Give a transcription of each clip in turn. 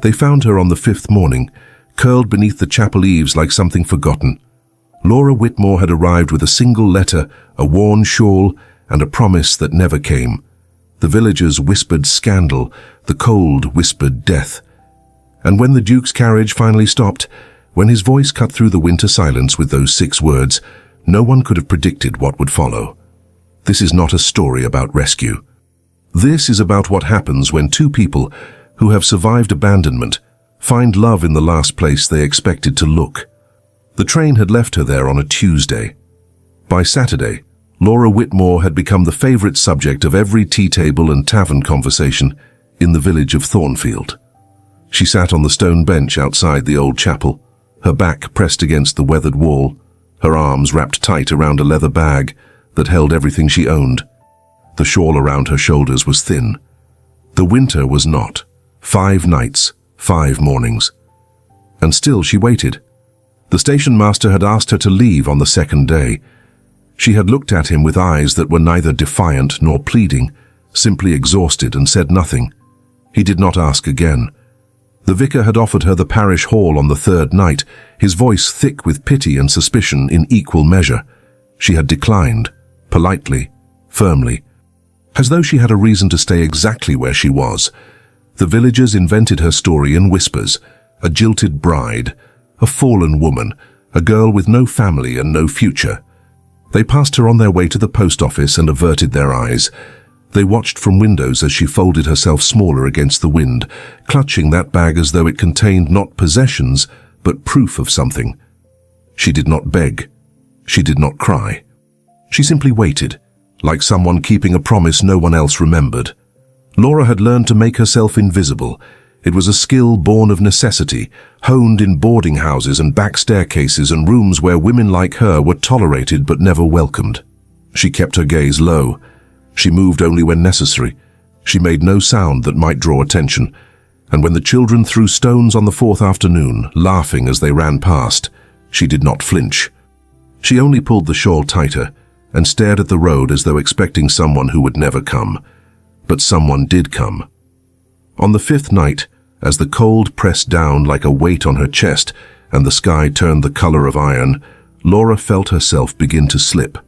They found her on the 5th morning, curled beneath the chapel eaves like something forgotten. Laura Whitmore had arrived with a single letter, a worn shawl, and a promise that never came. The villagers whispered scandal, the cold whispered death. And when the Duke's carriage finally stopped, when his voice cut through the winter silence with those 6 words, no one could have predicted what would follow. This is not a story about rescue. This is about what happens when 2 people who have survived abandonment find love in the last place they expected to look. The train had left her there on a Tuesday. By Saturday, Laura Whitmore had become the favorite subject of every tea table and tavern conversation in the village of Thornfield. She sat on the stone bench outside the old chapel, her back pressed against the weathered wall, her arms wrapped tight around a leather bag that held everything she owned. The shawl around her shoulders was thin. The winter was not. 5 nights, 5 mornings. And still she waited. The station master had asked her to leave on the 2nd day. She had looked at him with eyes that were neither defiant nor pleading, simply exhausted, and said nothing. He did not ask again. The vicar had offered her the parish hall on the 3rd night, his voice thick with pity and suspicion in equal measure. She had declined, politely, firmly, as though she had a reason to stay exactly where she was. The villagers invented her story in whispers: a jilted bride, a fallen woman, a girl with no family and no future. They passed her on their way to the post office and averted their eyes. They watched from windows as she folded herself smaller against the wind, clutching that bag as though it contained not possessions, but proof of something. She did not beg. She did not cry. She simply waited, like someone keeping a promise no one else remembered. Laura had learned to make herself invisible. It was a skill born of necessity, honed in boarding houses and back staircases and rooms where women like her were tolerated but never welcomed. She kept her gaze low. She moved only when necessary. She made no sound that might draw attention. And when the children threw stones on the 4th afternoon, laughing as they ran past, she did not flinch. She only pulled the shawl tighter and stared at the road as though expecting someone who would never come. But someone did come. On the 5th night, as the cold pressed down like a weight on her chest and the sky turned the color of iron, Laura felt herself begin to slip,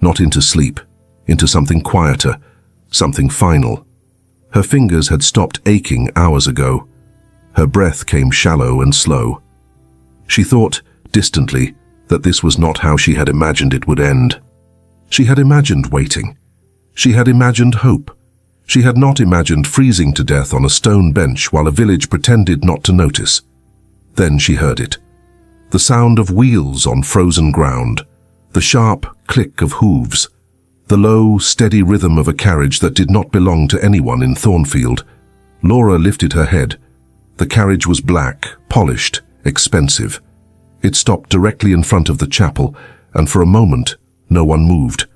not into sleep, into something quieter, something final. Her fingers had stopped aching hours ago. Her breath came shallow and slow. She thought, distantly, that this was not how she had imagined it would end. She had imagined waiting. She had imagined hope. She had not imagined freezing to death on a stone bench while a village pretended not to notice. Then she heard it. The sound of wheels on frozen ground, the sharp click of hooves, the low, steady rhythm of a carriage that did not belong to anyone in Thornfield. Laura lifted her head. The carriage was black, polished, expensive. It stopped directly in front of the chapel, and for a moment, no one moved.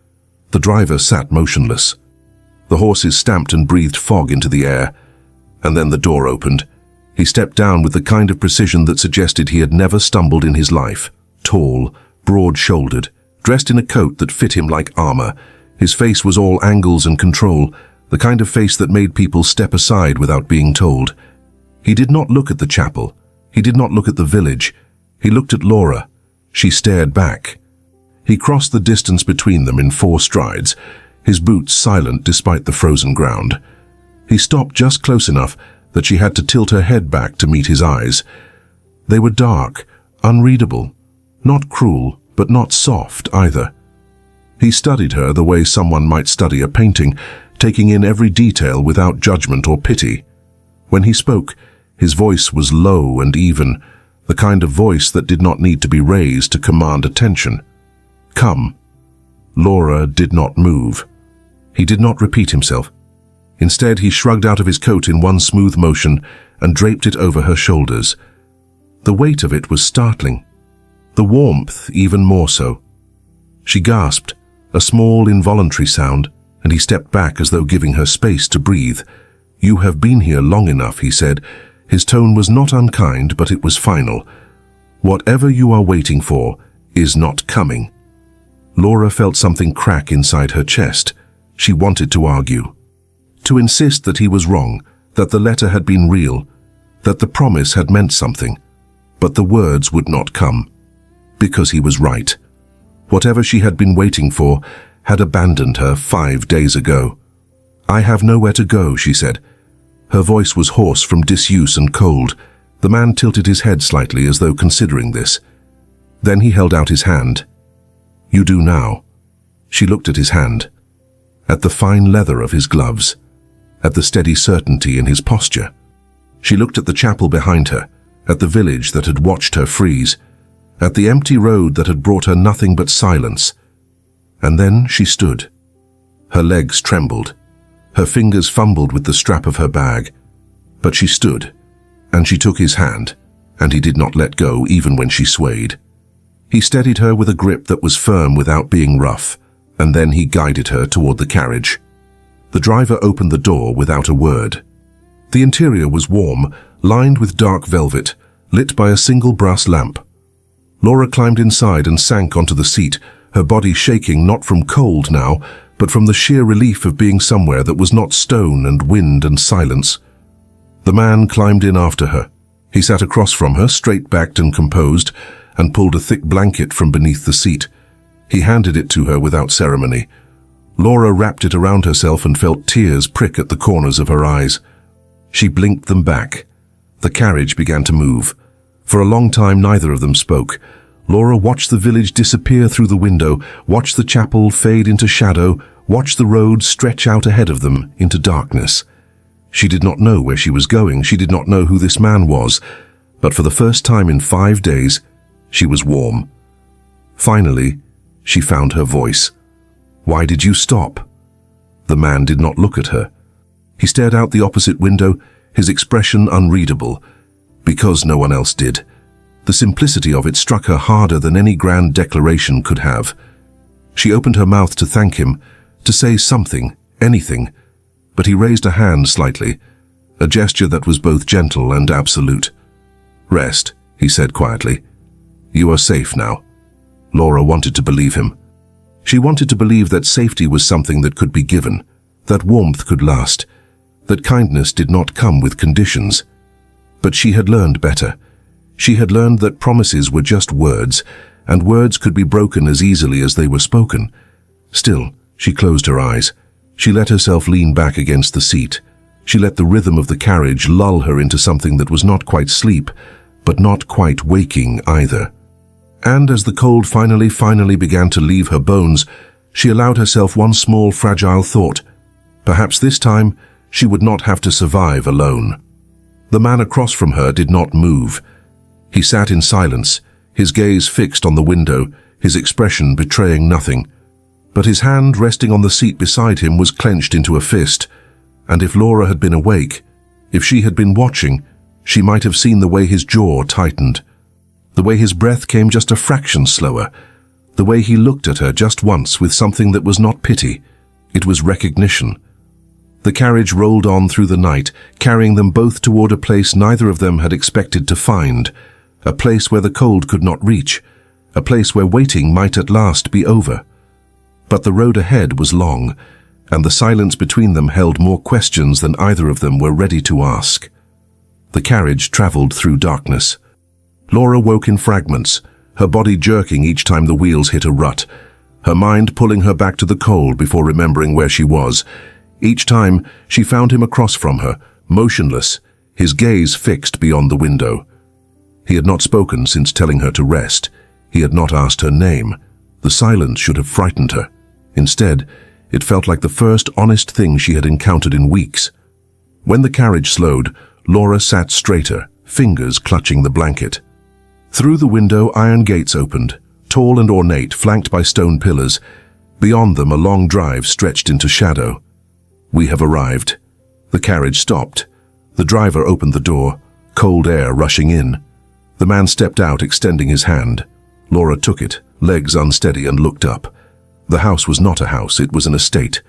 The driver sat motionless. The horses stamped and breathed fog into the air. And then the door opened. He stepped down with the kind of precision that suggested he had never stumbled in his life. Tall, broad-shouldered, dressed in a coat that fit him like armor. His face was all angles and control, the kind of face that made people step aside without being told. He did not look at the chapel. He did not look at the village. He looked at Laura. She stared back. He crossed the distance between them in 4 strides, his boots silent despite the frozen ground. He stopped just close enough that she had to tilt her head back to meet his eyes. They were dark, unreadable, not cruel, but not soft either. He studied her the way someone might study a painting, taking in every detail without judgment or pity. When he spoke, his voice was low and even, the kind of voice that did not need to be raised to command attention. "Come." Laura did not move. He did not repeat himself. Instead, he shrugged out of his coat in one smooth motion and draped it over her shoulders. The weight of it was startling. The warmth even more so. She gasped, a small involuntary sound, and he stepped back as though giving her space to breathe. "You have been here long enough," he said. His tone was not unkind, but it was final. "Whatever you are waiting for is not coming." Laura felt something crack inside her chest. She wanted to argue, to insist that he was wrong, that the letter had been real, that the promise had meant something, but the words would not come. Because he was right. Whatever she had been waiting for had abandoned her 5 days ago. "I have nowhere to go," she said. Her voice was hoarse from disuse and cold. The man tilted his head slightly as though considering this. Then he held out his hand. "You do now." She looked at his hand, at the fine leather of his gloves, at the steady certainty in his posture. She looked at the chapel behind her, at the village that had watched her freeze, at the empty road that had brought her nothing but silence. And then she stood. Her legs trembled. Her fingers fumbled with the strap of her bag. But she stood, and she took his hand, and he did not let go even when she swayed. He steadied her with a grip that was firm without being rough, and then he guided her toward the carriage. The driver opened the door without a word. The interior was warm, lined with dark velvet, lit by a single brass lamp. Laura climbed inside and sank onto the seat, her body shaking not from cold now, but from the sheer relief of being somewhere that was not stone and wind and silence. The man climbed in after her. He sat across from her, straight-backed and composed, and pulled a thick blanket from beneath the seat. He handed it to her without ceremony. Laura wrapped it around herself and felt tears prick at the corners of her eyes. She blinked them back. The carriage began to move. For a long time neither of them spoke. Laura watched the village disappear through the window, watched the chapel fade into shadow, watched the road stretch out ahead of them into darkness. She did not know where she was going. She did not know who this man was. But for the first time in 5 days, she was warm. Finally, she found her voice. "Why did you stop?" The man did not look at her. He stared out the opposite window, his expression unreadable, because no one else did. The simplicity of it struck her harder than any grand declaration could have. She opened her mouth to thank him, to say something, anything, but he raised a hand slightly, a gesture that was both gentle and absolute. "Rest," he said quietly. "You are safe now." Laura wanted to believe him. She wanted to believe that safety was something that could be given, that warmth could last, that kindness did not come with conditions. But she had learned better. She had learned that promises were just words, and words could be broken as easily as they were spoken. Still, she closed her eyes. She let herself lean back against the seat. She let the rhythm of the carriage lull her into something that was not quite sleep, but not quite waking either. And as the cold finally began to leave her bones, she allowed herself one small fragile thought. Perhaps this time, she would not have to survive alone. The man across from her did not move. He sat in silence, his gaze fixed on the window, his expression betraying nothing. But his hand resting on the seat beside him was clenched into a fist, and if Laura had been awake, if she had been watching, she might have seen the way his jaw tightened, the way his breath came just a fraction slower, the way he looked at her just once with something that was not pity, it was recognition. The carriage rolled on through the night, carrying them both toward a place neither of them had expected to find, a place where the cold could not reach, a place where waiting might at last be over. But the road ahead was long, and the silence between them held more questions than either of them were ready to ask. The carriage traveled through darkness. Laura woke in fragments, her body jerking each time the wheels hit a rut, her mind pulling her back to the cold before remembering where she was. Each time, she found him across from her, motionless, his gaze fixed beyond the window. He had not spoken since telling her to rest. He had not asked her name. The silence should have frightened her. Instead, it felt like the first honest thing she had encountered in weeks. When the carriage slowed, Laura sat straighter, fingers clutching the blanket. Through the window, iron gates opened, tall and ornate, flanked by stone pillars. Beyond them, a long drive stretched into shadow. "We have arrived." The carriage stopped. The driver opened the door, cold air rushing in. The man stepped out, extending his hand. Laura took it, legs unsteady, and looked up. The house was not a house, it was an estate.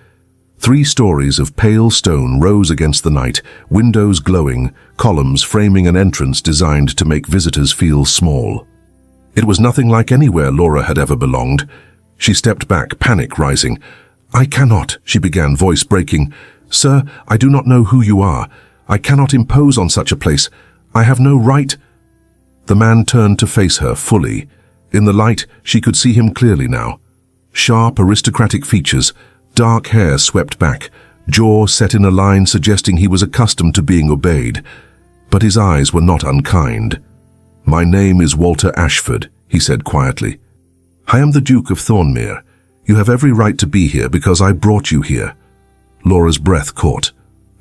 3 stories of pale stone rose against the night, windows glowing, columns framing an entrance designed to make visitors feel small. It was nothing like anywhere Laura had ever belonged. She stepped back, panic rising. "I cannot," she began, voice breaking. "Sir, I do not know who you are. I cannot impose on such a place. I have no right—" The man turned to face her fully. In the light, she could see him clearly now. Sharp, aristocratic features, dark hair swept back, jaw set in a line suggesting he was accustomed to being obeyed. But his eyes were not unkind. "My name is Walter Ashford," he said quietly. "I am the Duke of Ravensmoor. You have every right to be here because I brought you here." Laura's breath caught.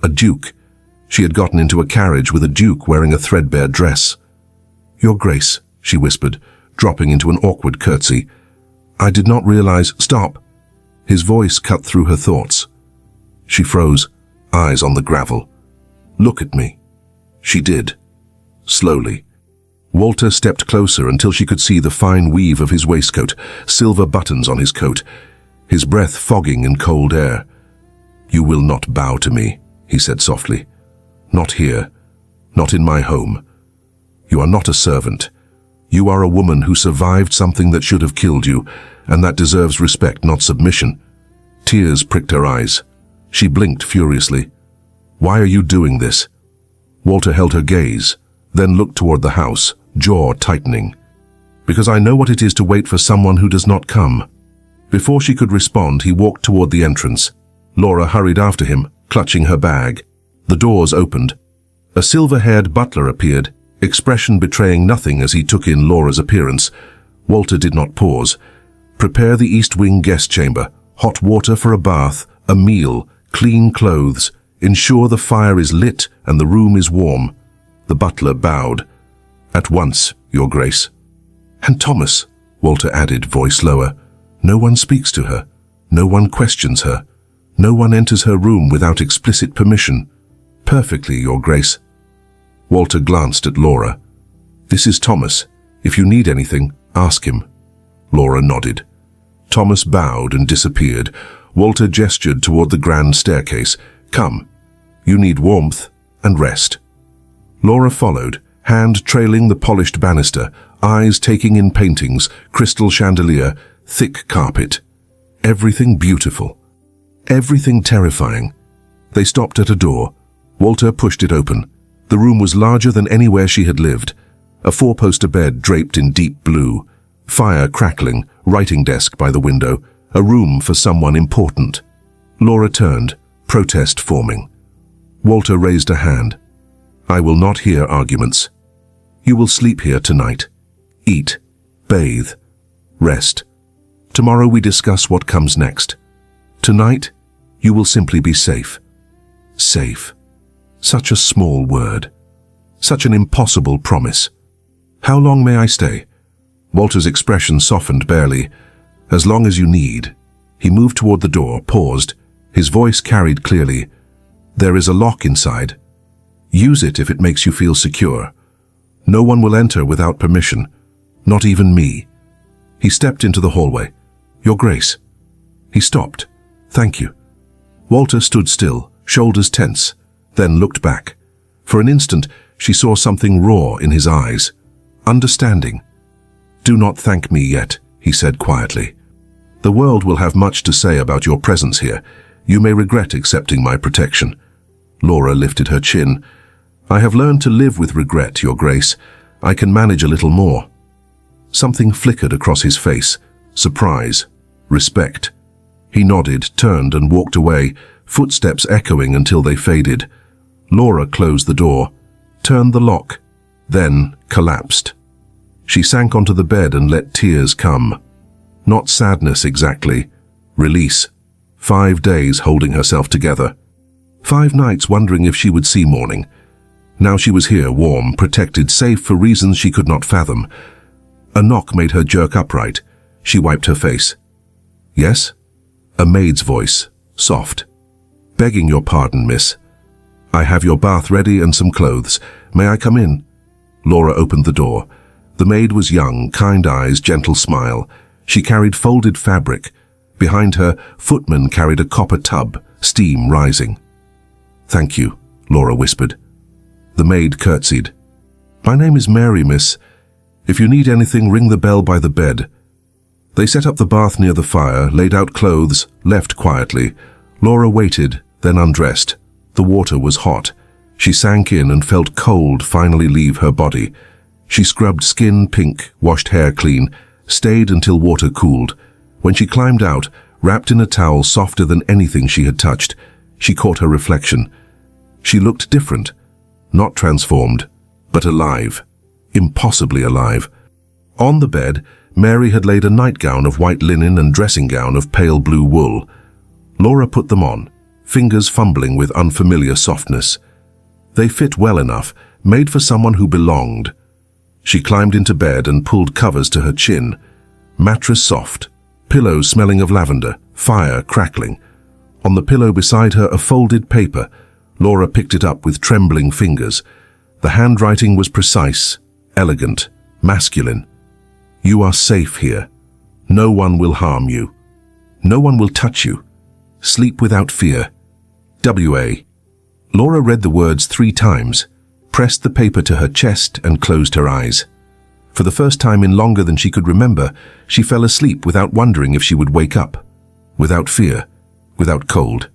A duke. She had gotten into a carriage with a duke wearing a threadbare dress. "Your Grace," she whispered, dropping into an awkward curtsy. "I did not realize—" "Stop!" His voice cut through her thoughts. She froze, eyes on the gravel. "Look at me." She did. Slowly. Walter stepped closer until she could see the fine weave of his waistcoat, silver buttons on his coat, his breath fogging in cold air. "You will not bow to me," he said softly. "Not here. Not in my home. You are not a servant. You are a woman who survived something that should have killed you, and that deserves respect, not submission." Tears pricked her eyes. She blinked furiously. "Why are you doing this?" Walter held her gaze, then looked toward the house, jaw tightening. "Because I know what it is to wait for someone who does not come." Before she could respond, he walked toward the entrance. Laura hurried after him, clutching her bag. The doors opened. A silver-haired butler appeared, expression betraying nothing as he took in Laura's appearance. Walter did not pause. "Prepare the East Wing guest chamber, hot water for a bath, a meal, clean clothes. Ensure the fire is lit and the room is warm." The butler bowed. "At once, Your Grace." "And Thomas," Walter added, voice lower. "No one speaks to her. No one questions her. No one enters her room without explicit permission." "Perfectly, Your Grace." Walter glanced at Laura. "This is Thomas. If you need anything, ask him." Laura nodded. Thomas bowed and disappeared. Walter gestured toward the grand staircase. "Come. You need warmth and rest." Laura followed, hand trailing the polished banister, eyes taking in paintings, crystal chandelier, thick carpet. Everything beautiful. Everything terrifying. They stopped at a door. Walter pushed it open. The room was larger than anywhere she had lived. A four-poster bed draped in deep blue. Fire crackling, writing desk by the window. A room for someone important. Laura turned, protest forming. Walter raised a hand. "I will not hear arguments. You will sleep here tonight. Eat, bathe, rest. Tomorrow we discuss what comes next. Tonight, you will simply be safe." Safe. Such a small word. Such an impossible promise. "How long may I stay?" Walter's expression softened barely. "As long as you need." He moved toward the door, paused. His voice carried clearly. "There is a lock inside. Use it if it makes you feel secure. No one will enter without permission. Not even me." He stepped into the hallway. "Your Grace." He stopped. "Thank you." Walter stood still, shoulders tense, then looked back. For an instant, she saw something raw in his eyes. Understanding. "Do not thank me yet," he said quietly. "The world will have much to say about your presence here. You may regret accepting my protection." Laura lifted her chin. "I have learned to live with regret, Your Grace. I can manage a little more." Something flickered across his face. Surprise. Respect. He nodded, turned and walked away, footsteps echoing until they faded. Laura closed the door, turned the lock, then collapsed. She sank onto the bed and let tears come. Not sadness exactly. Release. 5 days holding herself together. 5 nights wondering if she would see morning. Now she was here, warm, protected, safe for reasons she could not fathom. A knock made her jerk upright. She wiped her face. "Yes?" A maid's voice, soft. "Begging your pardon, miss. I have your bath ready and some clothes. May I come in?" Laura opened the door. The maid was young, kind eyes, gentle smile. She carried folded fabric. Behind her, footmen carried a copper tub, steam rising. "Thank you," Laura whispered. The maid curtsied. "My name is Mary, miss. If you need anything, ring the bell by the bed." They set up the bath near the fire, laid out clothes, left quietly. Laura waited, then undressed. The water was hot. She sank in and felt cold finally leave her body. She scrubbed skin pink, washed hair clean, stayed until water cooled. When she climbed out, wrapped in a towel softer than anything she had touched, she caught her reflection. She looked different, not transformed, but alive, impossibly alive. On the bed, Mary had laid a nightgown of white linen and dressing gown of pale blue wool. Laura put them on, fingers fumbling with unfamiliar softness. They fit well enough, made for someone who belonged. She climbed into bed and pulled covers to her chin. Mattress soft, pillows smelling of lavender, fire crackling. On the pillow beside her a folded paper. Laura picked it up with trembling fingers. The handwriting was precise, elegant, masculine. You are safe here. No one will harm you. No one will touch you. Sleep without fear. W.A. Laura read the words 3 times, pressed the paper to her chest and closed her eyes. For the first time in longer than she could remember, she fell asleep without wondering if she would wake up. Without fear, without cold.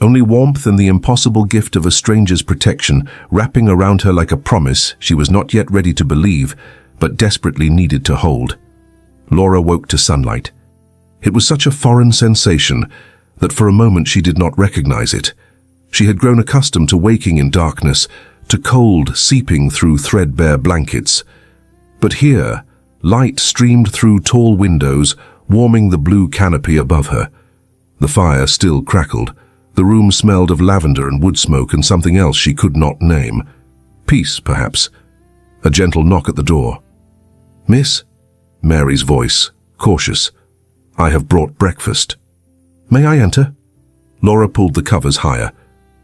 Only warmth and the impossible gift of a stranger's protection wrapping around her like a promise she was not yet ready to believe, but desperately needed to hold. Laura woke to sunlight. It was such a foreign sensation that for a moment she did not recognize it. She had grown accustomed to waking in darkness, to cold seeping through threadbare blankets. But here, light streamed through tall windows, warming the blue canopy above her. The fire still crackled. The room smelled of lavender and wood smoke and something else she could not name. Peace, perhaps. A gentle knock at the door. "Miss?" Mary's voice, cautious. "I have brought breakfast." "May I enter?" Laura pulled the covers higher.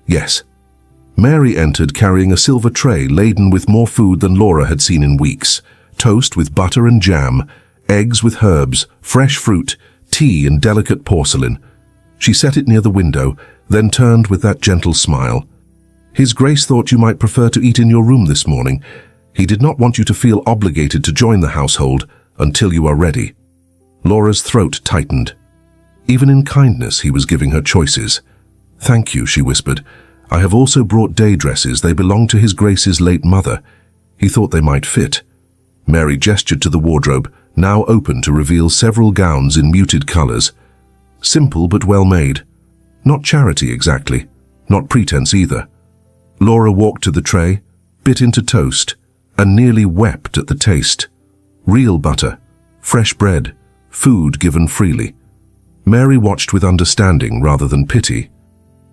"Yes." Mary entered carrying a silver tray laden with more food than Laura had seen in weeks. Toast with butter and jam, eggs with herbs, fresh fruit, tea and delicate porcelain. She set it near the window, then turned with that gentle smile. "His Grace thought you might prefer to eat in your room this morning. He did not want you to feel obligated to join the household until you are ready." Laura's throat tightened. Even in kindness he was giving her choices. "Thank you," she whispered. "I have also brought day dresses. They belong to His Grace's late mother. He thought they might fit." Mary gestured to the wardrobe, now open to reveal several gowns in muted colors. Simple but well made. Not charity exactly, not pretense either. Laura walked to the tray, bit into toast, and nearly wept at the taste. Real butter, fresh bread, food given freely. Mary watched with understanding rather than pity.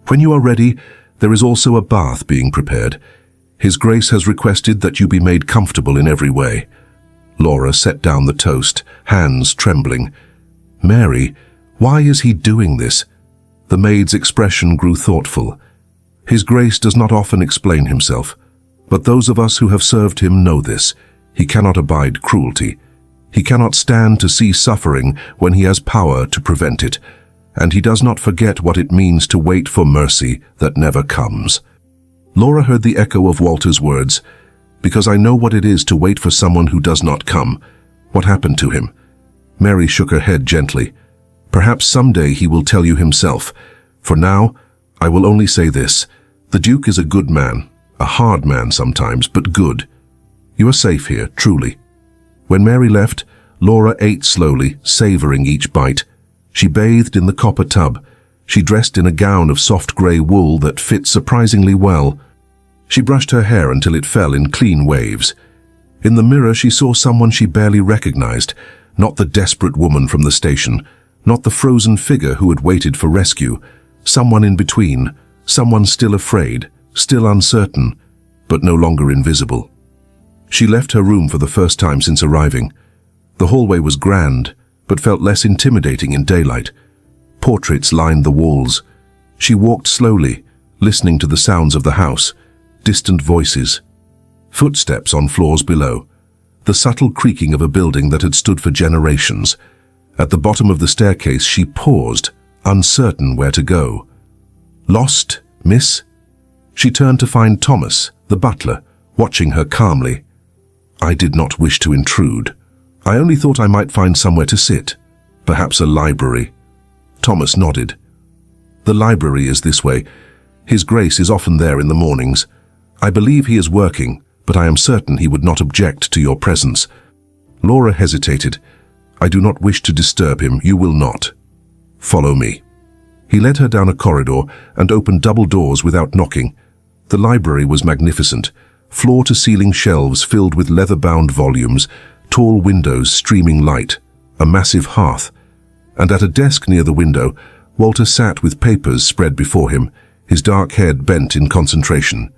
"When you are ready, there is also a bath being prepared. His Grace has requested that you be made comfortable in every way." Laura set down the toast, hands trembling. "Mary, why is he doing this?" The maid's expression grew thoughtful. "His Grace does not often explain himself, but those of us who have served him know this. He cannot abide cruelty. He cannot stand to see suffering when he has power to prevent it, and he does not forget what it means to wait for mercy that never comes." Laura heard the echo of Walter's words, "Because I know what it is to wait for someone who does not come. What happened to him?" Mary shook her head gently. "Perhaps someday he will tell you himself. For now, I will only say this. The Duke is a good man, a hard man sometimes, but good. You are safe here, truly." When Mary left, Laura ate slowly, savoring each bite. She bathed in the copper tub. She dressed in a gown of soft grey wool that fit surprisingly well. She brushed her hair until it fell in clean waves. In the mirror she saw someone she barely recognized, not the desperate woman from the station, not the frozen figure who had waited for rescue. Someone in between, someone still afraid, still uncertain, but no longer invisible. She left her room for the first time since arriving. The hallway was grand, but felt less intimidating in daylight. Portraits lined the walls. She walked slowly, listening to the sounds of the house, distant voices, footsteps on floors below, the subtle creaking of a building that had stood for generations. At the bottom of the staircase she paused, uncertain where to go. "Lost, miss?" She turned to find Thomas, the butler, watching her calmly. "I did not wish to intrude. I only thought I might find somewhere to sit. Perhaps a library." Thomas nodded. "The library is this way. His Grace is often there in the mornings." I believe he is working, but I am certain he would not object to your presence. Laura hesitated. I do not wish to disturb him. You will not. Follow me. He led her down a corridor and opened double doors without knocking. The library was magnificent. Floor-to-ceiling shelves filled with leather-bound volumes, tall windows streaming light, a massive hearth. And at a desk near the window, Walter sat with papers spread before him, his dark head bent in concentration.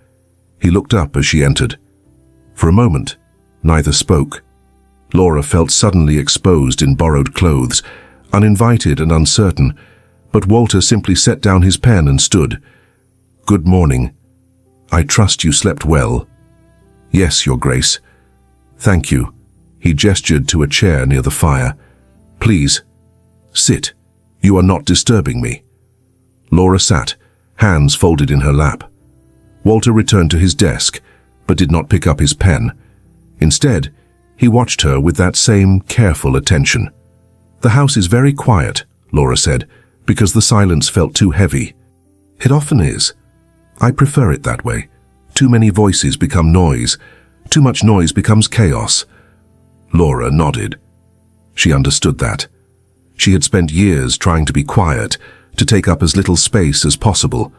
He looked up as she entered. For a moment, neither spoke. Laura felt suddenly exposed in borrowed clothes, uninvited and uncertain, but Walter simply set down his pen and stood. Good morning. I trust you slept well. Yes, Your Grace. Thank you. He gestured to a chair near the fire. Please, sit. You are not disturbing me. Laura sat, hands folded in her lap. Walter returned to his desk, but did not pick up his pen. Instead, he watched her with that same careful attention. The house is very quiet, Laura said, because the silence felt too heavy. It often is. I prefer it that way. Too many voices become noise. Too much noise becomes chaos. Laura nodded. She understood that. She had spent years trying to be quiet, to take up as little space as possible.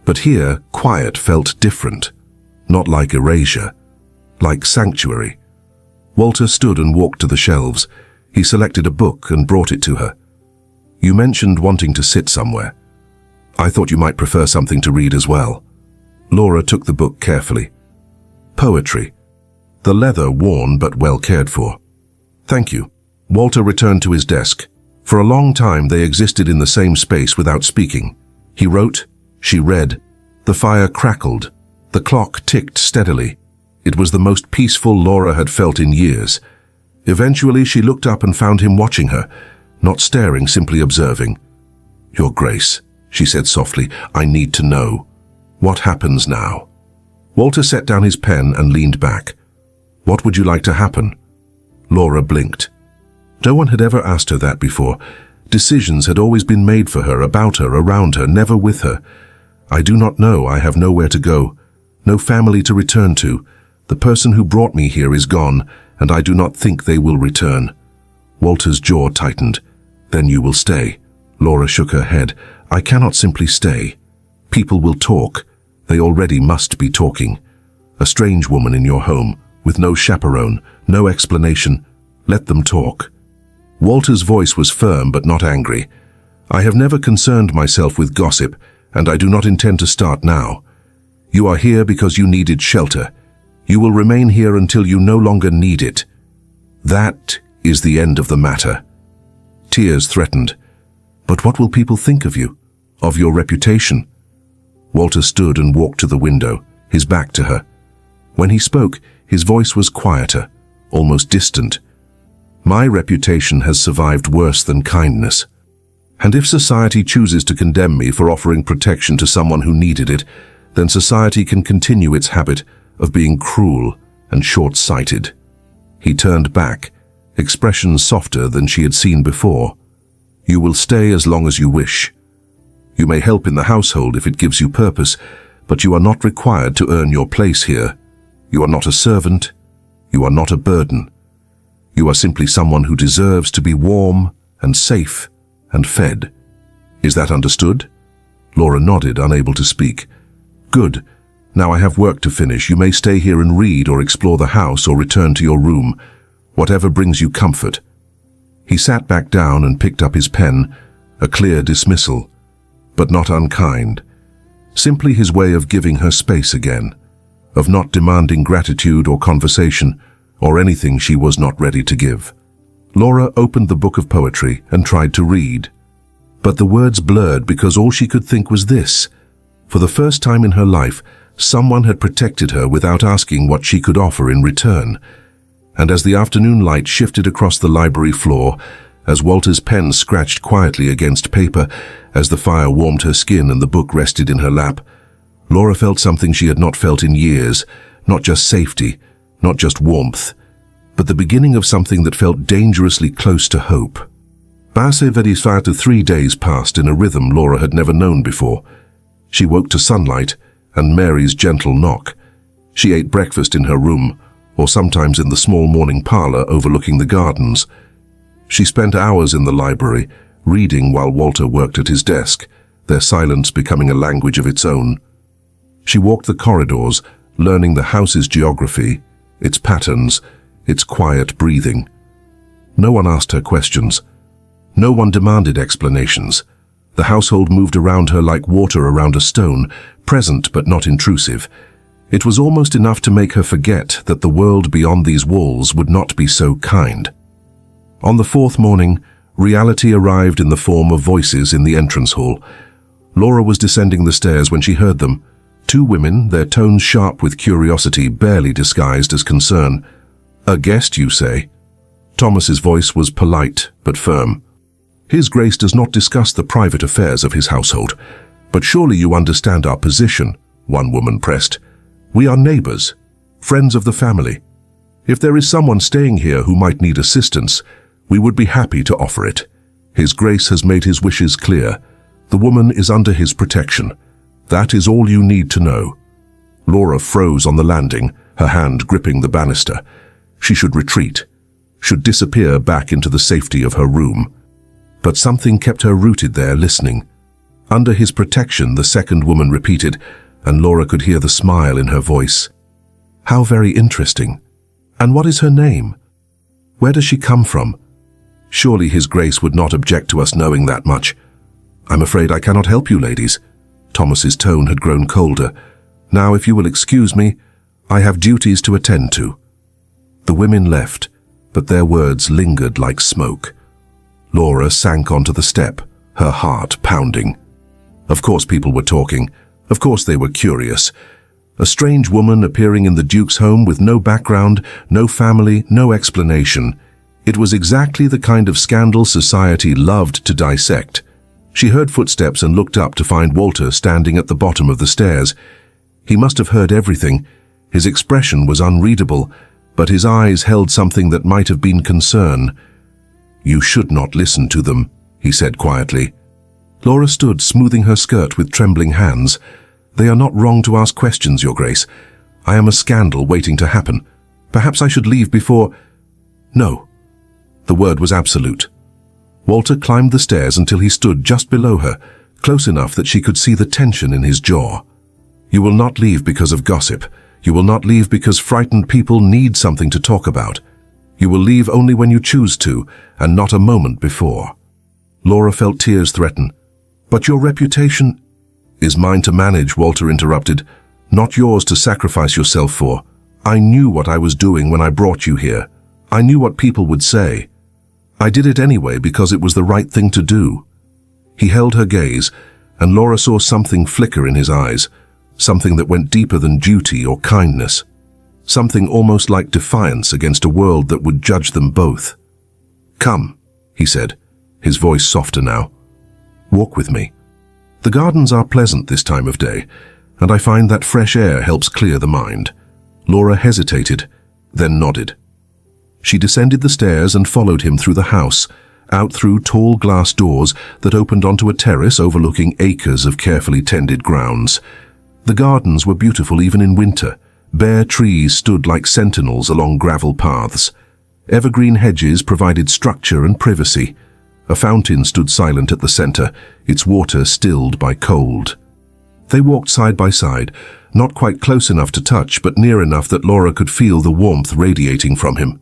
But here, quiet felt different. Not like erasure. Like sanctuary. Walter stood and walked to the shelves. He selected a book and brought it to her. You mentioned wanting to sit somewhere. I thought you might prefer something to read as well. Laura took the book carefully. Poetry. The leather worn but well cared for. Thank you. Walter returned to his desk. For a long time they existed in the same space without speaking. He wrote, she read. The fire crackled. The clock ticked steadily. It was the most peaceful Laura had felt in years. Eventually she looked up and found him watching her, not staring, simply observing. Your Grace, she said softly, I need to know. What happens now? Walter set down his pen and leaned back. What would you like to happen? Laura blinked. No one had ever asked her that before. Decisions had always been made for her, about her, around her, never with her. I do not know. I have nowhere to go. No family to return to. The person who brought me here is gone, and I do not think they will return. Walter's jaw tightened. Then you will stay. Laura shook her head. I cannot simply stay. People will talk. They already must be talking. A strange woman in your home, with no chaperone, no explanation. Let them talk. Walter's voice was firm but not angry. I have never concerned myself with gossip, and I do not intend to start now. You are here because you needed shelter. You will remain here until you no longer need it. That is the end of the matter. Tears threatened. But what will people think of you? Of your reputation? Walter stood and walked to the window, his back to her. When he spoke, his voice was quieter, almost distant. My reputation has survived worse than kindness. And if society chooses to condemn me for offering protection to someone who needed it, then society can continue its habit of being cruel and short-sighted. He turned back, expression softer than she had seen before. You will stay as long as you wish. You may help in the household if it gives you purpose, but you are not required to earn your place here. You are not a servant. You are not a burden. You are simply someone who deserves to be warm and safe and fed. Is that understood? Laura nodded, unable to speak. Good. Now I have work to finish. You may stay here and read or explore the house or return to your room. Whatever brings you comfort. He sat back down and picked up his pen, a clear dismissal, but not unkind. Simply his way of giving her space again, of not demanding gratitude or conversation, or anything she was not ready to give. Laura opened the book of poetry and tried to read. But the words blurred because all she could think was this. For the first time in her life, someone had protected her without asking what she could offer in return. And as the afternoon light shifted across the library floor, as Walter's pen scratched quietly against paper, as the fire warmed her skin and the book rested in her lap, Laura felt something she had not felt in years, not just safety, not just warmth, but the beginning of something that felt dangerously close to hope. Basse 3 days passed in a rhythm Laura had never known before. She woke to sunlight and Mary's gentle knock. She ate breakfast in her room, or sometimes in the small morning parlor overlooking the gardens. She spent hours in the library, reading while Walter worked at his desk, their silence becoming a language of its own. She walked the corridors, learning the house's geography, its patterns, its quiet breathing. No one asked her questions. No one demanded explanations. The household moved around her like water around a stone, present but not intrusive. It was almost enough to make her forget that the world beyond these walls would not be so kind. On the fourth morning, reality arrived in the form of voices in the entrance hall. Laura was descending the stairs when she heard them. Two women, their tones sharp with curiosity, barely disguised as concern. "A guest, you say?" Thomas's voice was polite but firm. "His Grace does not discuss the private affairs of his household. But surely you understand our position," one woman pressed. "We are neighbors, friends of the family. If there is someone staying here who might need assistance, we would be happy to offer it. His Grace has made his wishes clear. The woman is under his protection. That is all you need to know." Laura froze on the landing, her hand gripping the banister. She should retreat, should disappear back into the safety of her room. But something kept her rooted there, listening. "Under his protection," the second woman repeated, and Laura could hear the smile in her voice. "How very interesting. And what is her name? Where does she come from? Surely His Grace would not object to us knowing that much." "I'm afraid I cannot help you, ladies." Thomas's tone had grown colder. "Now, if you will excuse me, I have duties to attend to." The women left, but their words lingered like smoke. Laura sank onto the step, her heart pounding. Of course people were talking. Of course they were curious. A strange woman appearing in the Duke's home with no background, no family, no explanation. It was exactly the kind of scandal society loved to dissect. She heard footsteps and looked up to find Walter standing at the bottom of the stairs. He must have heard everything. His expression was unreadable, but his eyes held something that might have been concern. "You should not listen to them," he said quietly. Laura stood, smoothing her skirt with trembling hands. "They are not wrong to ask questions, Your Grace. I am a scandal waiting to happen. Perhaps I should leave before—" "No." The word was absolute. Walter climbed the stairs until he stood just below her, close enough that she could see the tension in his jaw. "You will not leave because of gossip. You will not leave because frightened people need something to talk about. You will leave only when you choose to, and not a moment before." Laura felt tears threaten. "But your reputation—" "Is mine to manage," Walter interrupted, "not yours to sacrifice yourself for. I knew what I was doing when I brought you here. I knew what people would say. I did it anyway because it was the right thing to do." He held her gaze, and Laura saw something flicker in his eyes, something that went deeper than duty or kindness, something almost like defiance against a world that would judge them both. "Come," he said, his voice softer now. "Walk with me. The gardens are pleasant this time of day, and I find that fresh air helps clear the mind." Laura hesitated, then nodded. She descended the stairs and followed him through the house, out through tall glass doors that opened onto a terrace overlooking acres of carefully tended grounds. The gardens were beautiful even in winter. Bare trees stood like sentinels along gravel paths. Evergreen hedges provided structure and privacy. A fountain stood silent at the center, its water stilled by cold. They walked side by side, not quite close enough to touch, but near enough that Laura could feel the warmth radiating from him.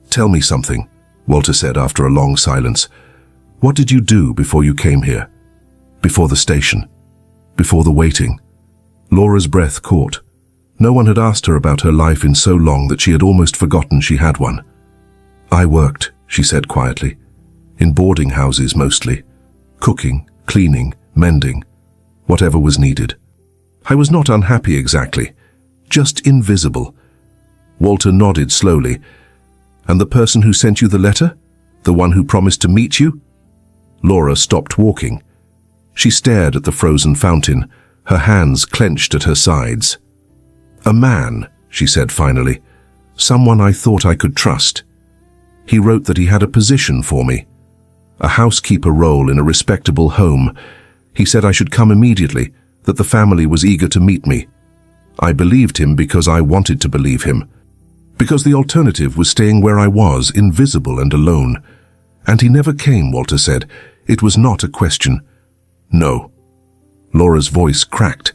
"Tell me something," Walter said after a long silence. "What did you do before you came here? Before the station? Before the waiting?" Laura's breath caught. No one had asked her about her life in so long that she had almost forgotten she had one. "I worked," she said quietly. "In boarding houses mostly. Cooking, cleaning, mending, whatever was needed. I was not unhappy exactly, just invisible." Walter nodded slowly. "And the person who sent you the letter? The one who promised to meet you?" Laura stopped walking. She stared at the frozen fountain, her hands clenched at her sides. "A man," she said finally. "Someone I thought I could trust. He wrote that he had a position for me. A housekeeper role in a respectable home. He said I should come immediately, that the family was eager to meet me. I believed him because I wanted to believe him. Because the alternative was staying where I was, invisible and alone. And he never came, Walter said. It was not a question. No. Laura's voice cracked.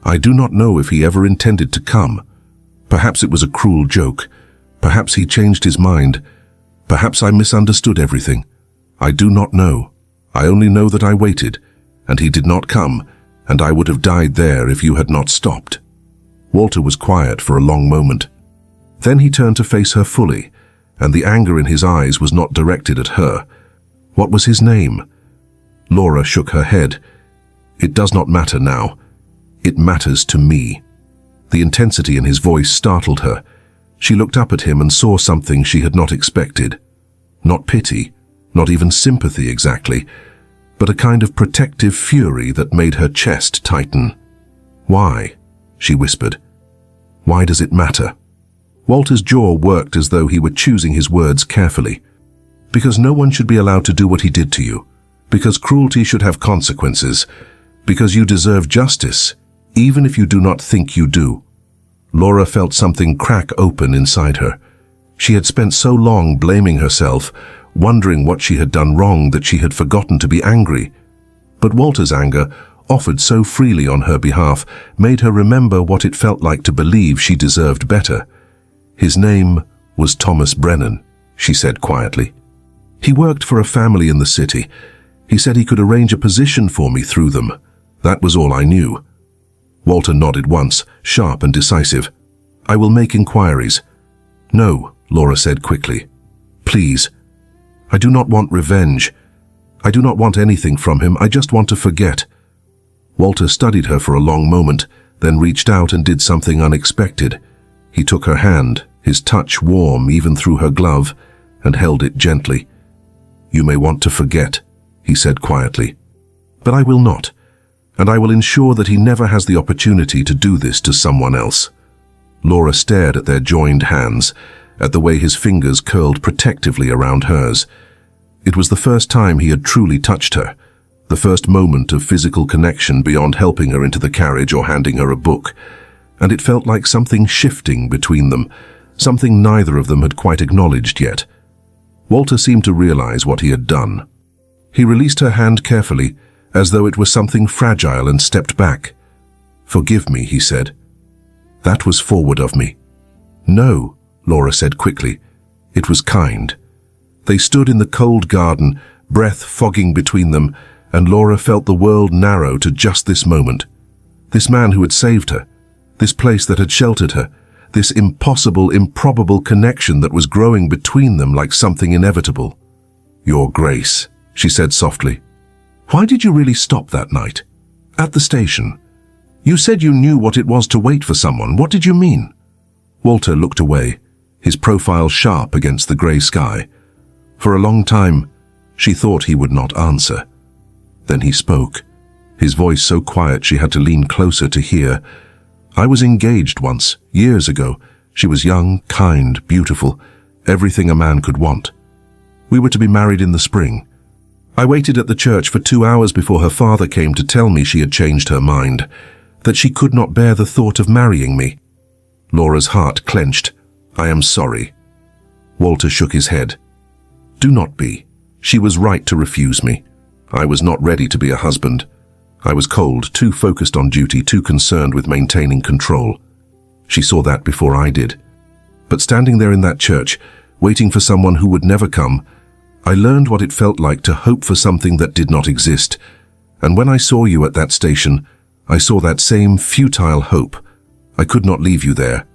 I do not know if he ever intended to come. Perhaps it was a cruel joke. Perhaps he changed his mind. Perhaps I misunderstood everything. I do not know. I only know that I waited, and he did not come, and I would have died there if you had not stopped. Walter was quiet for a long moment. Then he turned to face her fully, and the anger in his eyes was not directed at her. What was his name? Laura shook her head. It does not matter now. It matters to me. The intensity in his voice startled her. She looked up at him and saw something she had not expected. Not pity, not even sympathy exactly, but a kind of protective fury that made her chest tighten. Why? She whispered. Why does it matter? Walter's jaw worked as though he were choosing his words carefully. Because no one should be allowed to do what he did to you. Because cruelty should have consequences. Because you deserve justice, even if you do not think you do. Laura felt something crack open inside her. She had spent so long blaming herself, wondering what she had done wrong that she had forgotten to be angry. But Walter's anger, offered so freely on her behalf, made her remember what it felt like to believe she deserved better. His name was Thomas Brennan, she said quietly. He worked for a family in the city. He said he could arrange a position for me through them. That was all I knew. Walter nodded once, sharp and decisive. I will make inquiries. No, Laura said quickly. Please. I do not want revenge. I do not want anything from him. I just want to forget. Walter studied her for a long moment, then reached out and did something unexpected. He took her hand, his touch warm even through her glove, and held it gently. You may want to forget, he said quietly. But I will not, and I will ensure that he never has the opportunity to do this to someone else. Laura stared at their joined hands, at the way his fingers curled protectively around hers. It was the first time he had truly touched her, the first moment of physical connection beyond helping her into the carriage or handing her a book, and it felt like something shifting between them, something neither of them had quite acknowledged yet. Walter seemed to realize what he had done. He released her hand carefully, as though it was something fragile, and stepped back. Forgive me, he said. That was forward of me. No, Laura said quickly. It was kind. They stood in the cold garden, breath fogging between them, and Laura felt the world narrow to just this moment. This man who had saved her, this place that had sheltered her, this impossible, improbable connection that was growing between them like something inevitable. Your Grace, she said softly. Why did you really stop that night? At the station. You said you knew what it was to wait for someone. What did you mean? Walter looked away, his profile sharp against the grey sky. For a long time, she thought he would not answer. Then he spoke, his voice so quiet she had to lean closer to hear. I was engaged once, years ago. She was young, kind, beautiful, everything a man could want. We were to be married in the spring. I waited at the church for 2 hours before her father came to tell me she had changed her mind, that she could not bear the thought of marrying me. Laura's heart clenched. I am sorry. Walter shook his head. Do not be. She was right to refuse me. I was not ready to be a husband. I was cold, too focused on duty, too concerned with maintaining control. She saw that before I did. But standing there in that church, waiting for someone who would never come, I learned what it felt like to hope for something that did not exist. And when I saw you at that station, I saw that same futile hope. I could not leave you there.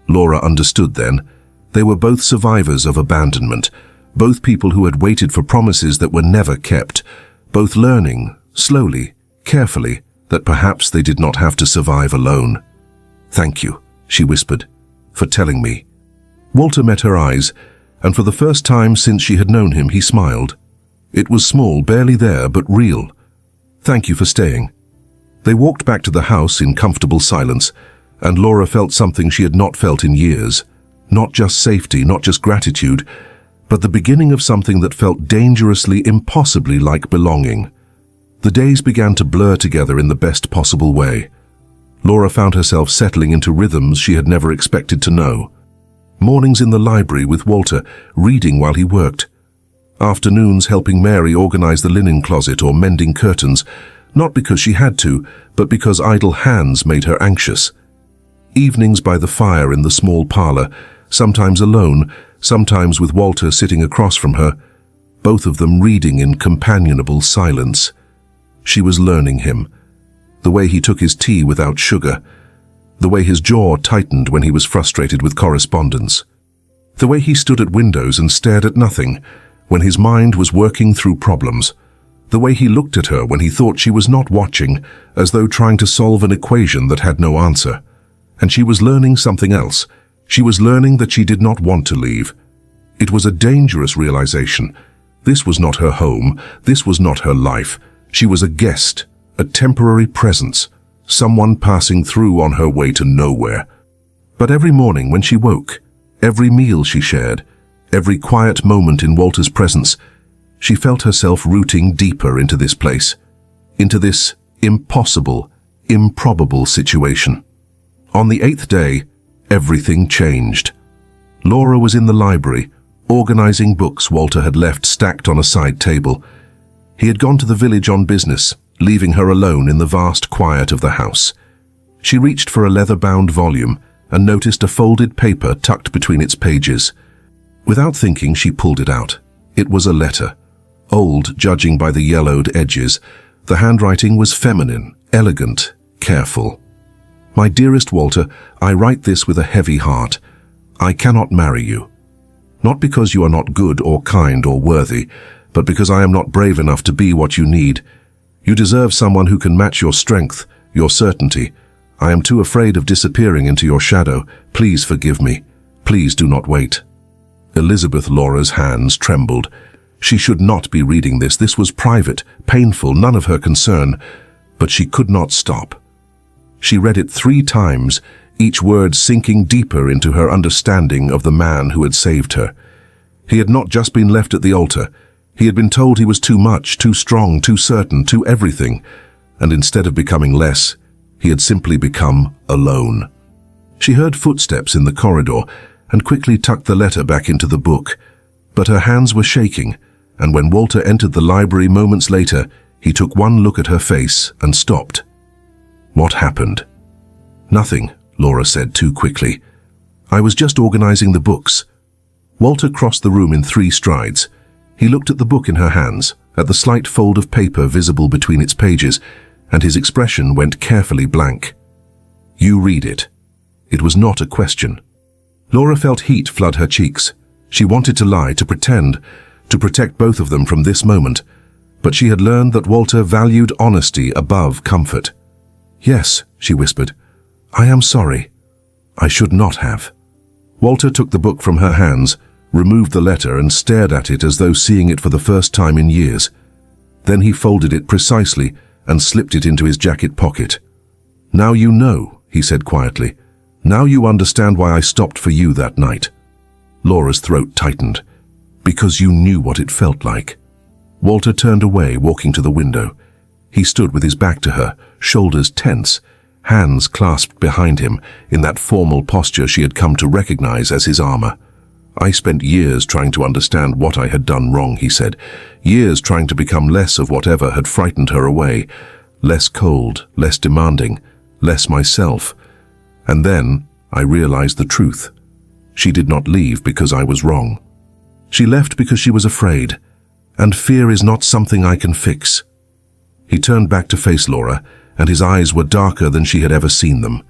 Laura understood then. They were both survivors of abandonment, both people who had waited for promises that were never kept, both learning, slowly, carefully, that perhaps they did not have to survive alone. Thank you, she whispered, for telling me. Walter met her eyes, and for the first time since she had known him, he smiled. It was small, barely there, but real. Thank you for staying. They walked back to the house in comfortable silence, and Laura felt something she had not felt in years. Not just safety, not just gratitude, but the beginning of something that felt dangerously, impossibly like belonging. The days began to blur together in the best possible way. Laura found herself settling into rhythms she had never expected to know. Mornings in the library with Walter, reading while he worked. Afternoons helping Mary organize the linen closet or mending curtains, not because she had to, but because idle hands made her anxious. Evenings by the fire in the small parlor, sometimes alone, sometimes with Walter sitting across from her, both of them reading in companionable silence. She was learning him. The way he took his tea without sugar. The way his jaw tightened when he was frustrated with correspondence. The way he stood at windows and stared at nothing when his mind was working through problems. The way he looked at her when he thought she was not watching, as though trying to solve an equation that had no answer. And she was learning something else. She was learning that she did not want to leave. It was a dangerous realization. This was not her home. This was not her life. She was a guest, a temporary presence, someone passing through on her way to nowhere. But every morning when she woke, every meal she shared, every quiet moment in Walter's presence, she felt herself rooting deeper into this place, into this impossible, improbable situation. On the 8th day, everything changed. Laura was in the library, organizing books Walter had left stacked on a side table. He had gone to the village on business, leaving her alone in the vast quiet of the house. She reached for a leather-bound volume and noticed a folded paper tucked between its pages. Without thinking, she pulled it out. It was a letter. Old, judging by the yellowed edges, the handwriting was feminine, elegant, careful. "My dearest Walter, I write this with a heavy heart. I cannot marry you. Not because you are not good or kind or worthy, but because I am not brave enough to be what you need. You deserve someone who can match your strength, your certainty. I am too afraid of disappearing into your shadow. Please forgive me. Please do not wait." Elizabeth Laura's hands trembled. She should not be reading this. This was private, painful, none of her concern. But she could not stop. She read it 3 times, each word sinking deeper into her understanding of the man who had saved her. He had not just been left at the altar. He had been told he was too much, too strong, too certain, too everything. And instead of becoming less, he had simply become alone. She heard footsteps in the corridor and quickly tucked the letter back into the book. But her hands were shaking, and when Walter entered the library moments later, he took one look at her face and stopped. What happened? "Nothing," Laura said too quickly. "I was just organizing the books." Walter crossed the room in 3 strides. He looked at the book in her hands, at the slight fold of paper visible between its pages, and his expression went carefully blank. "You read it." It was not a question. Laura felt heat flood her cheeks. She wanted to lie, to pretend, to protect both of them from this moment, but she had learned that Walter valued honesty above comfort. "Yes," she whispered. "I am sorry. I should not have." Walter took the book from her hands, removed the letter and stared at it as though seeing it for the first time in years. Then he folded it precisely and slipped it into his jacket pocket. "Now you know," he said quietly. "Now you understand why I stopped for you that night." Laura's throat tightened. "Because you knew what it felt like." Walter turned away, walking to the window. He stood with his back to her, shoulders tense, hands clasped behind him in that formal posture she had come to recognize as his armor. "I spent years trying to understand what I had done wrong," he said. "Years trying to become less of whatever had frightened her away. Less cold, less demanding, less myself. And then I realized the truth. She did not leave because I was wrong. She left because she was afraid. And fear is not something I can fix." He turned back to face Laura, and his eyes were darker than she had ever seen them.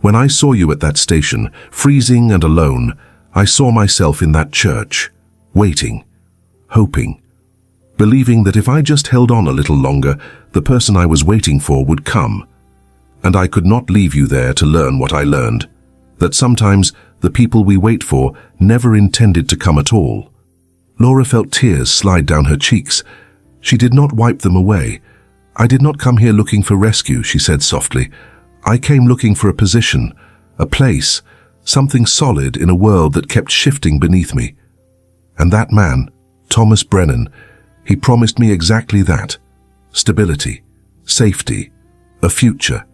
"When I saw you at that station, freezing and alone, I saw myself in that church, waiting, hoping, believing that if I just held on a little longer, the person I was waiting for would come. And I could not leave you there to learn what I learned, that sometimes the people we wait for never intended to come at all." Laura felt tears slide down her cheeks. She did not wipe them away. "I did not come here looking for rescue," she said softly. "I came looking for a position, a place, something solid in a world that kept shifting beneath me. And that man, Thomas Brennan, he promised me exactly that. Stability, safety, a future.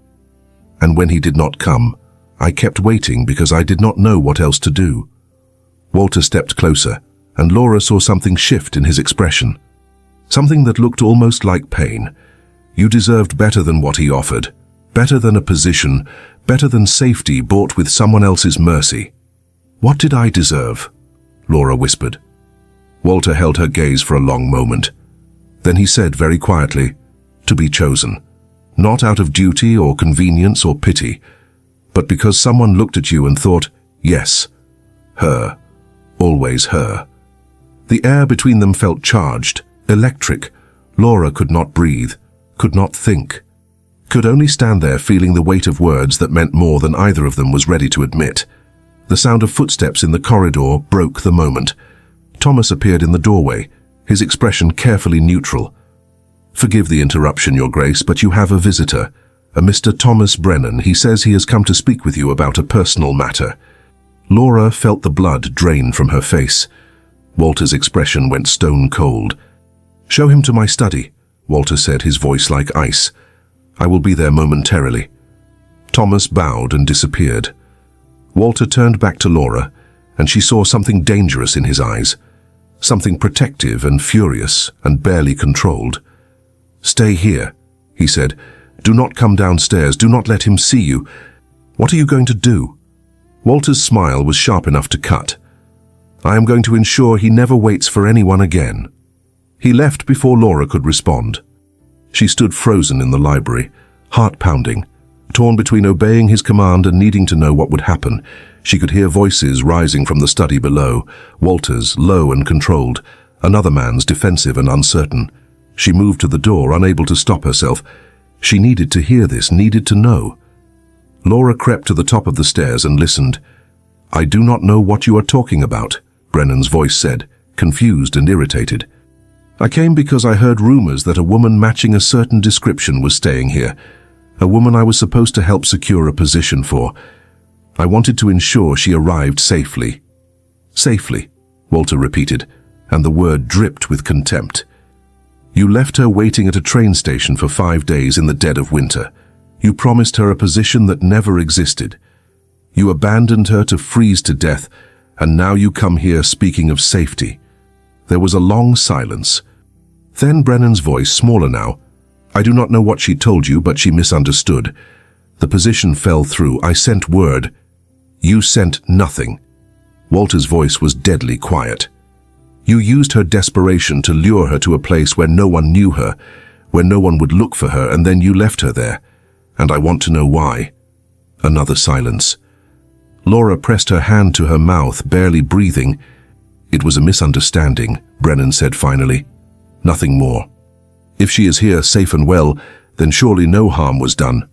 And when he did not come, I kept waiting because I did not know what else to do. Walter stepped closer, and Laura saw something shift in his expression. Something that looked almost like pain. You deserved better than what he offered, better than a position, better than safety bought with someone else's mercy. What did I deserve? Laura whispered. Walter held her gaze for a long moment. Then he said very quietly, to be chosen. Not out of duty or convenience or pity, but because someone looked at you and thought, yes, her, always her. The air between them felt charged, electric. Laura could not breathe, could not think, could only stand there feeling the weight of words that meant more than either of them was ready to admit. The sound of footsteps in the corridor broke the moment. Thomas appeared in the doorway, his expression carefully neutral. Forgive the interruption, Your Grace, but you have a visitor, a Mr. Thomas Brennan. He says he has come to speak with you about a personal matter. Laura felt the blood drain from her face. Walter's expression went stone cold. Show him to my study, Walter said, his voice like ice. I will be there momentarily. Thomas bowed and disappeared. Walter turned back to Laura, and she saw something dangerous in his eyes, something protective and furious and barely controlled. Stay here, he said. Do not come downstairs. Do not let him see you. What are you going to do? Walter's smile was sharp enough to cut. I am going to ensure he never waits for anyone again. He left before Laura could respond. She stood frozen in the library, heart pounding, torn between obeying his command and needing to know what would happen. She could hear voices rising from the study below, Walter's low and controlled, another man's defensive and uncertain. She moved to the door, unable to stop herself. She needed to hear this, needed to know. Laura crept to the top of the stairs and listened. I do not know what you are talking about, Brennan's voice said, confused and irritated. I came because I heard rumors that a woman matching a certain description was staying here, a woman I was supposed to help secure a position for. I wanted to ensure she arrived safely. Safely, Walter repeated, and the word dripped with contempt. You left her waiting at a train station for 5 days in the dead of winter. You promised her a position that never existed. You abandoned her to freeze to death, and now you come here speaking of safety. There was a long silence. Then Brennan's voice, smaller now. I do not know what she told you, but she misunderstood. The position fell through. I sent word. You sent nothing. Walter's voice was deadly quiet. You used her desperation to lure her to a place where no one knew her, where no one would look for her, and then you left her there. And I want to know why. Another silence. Laura pressed her hand to her mouth, barely breathing. It was a misunderstanding, Brennan said finally. Nothing more. If she is here safe and well, then surely no harm was done.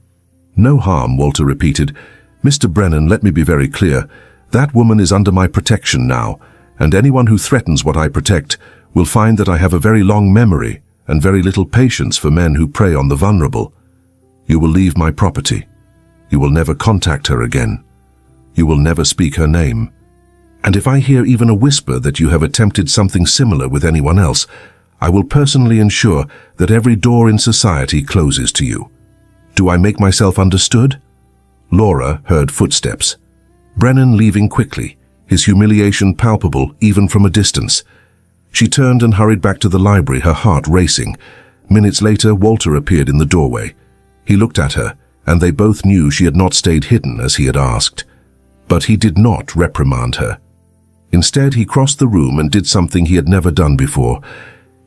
No harm, Walter repeated. Mr. Brennan, let me be very clear. That woman is under my protection now, and anyone who threatens what I protect will find that I have a very long memory and very little patience for men who prey on the vulnerable. You will leave my property. You will never contact her again. You will never speak her name. And if I hear even a whisper that you have attempted something similar with anyone else, I will personally ensure that every door in society closes to you. Do I make myself understood? Laura heard footsteps. Brennan leaving quickly, his humiliation palpable even from a distance. She turned and hurried back to the library, her heart racing. Minutes later, Walter appeared in the doorway. He looked at her, and they both knew she had not stayed hidden as he had asked. But he did not reprimand her. Instead, he crossed the room and did something he had never done before.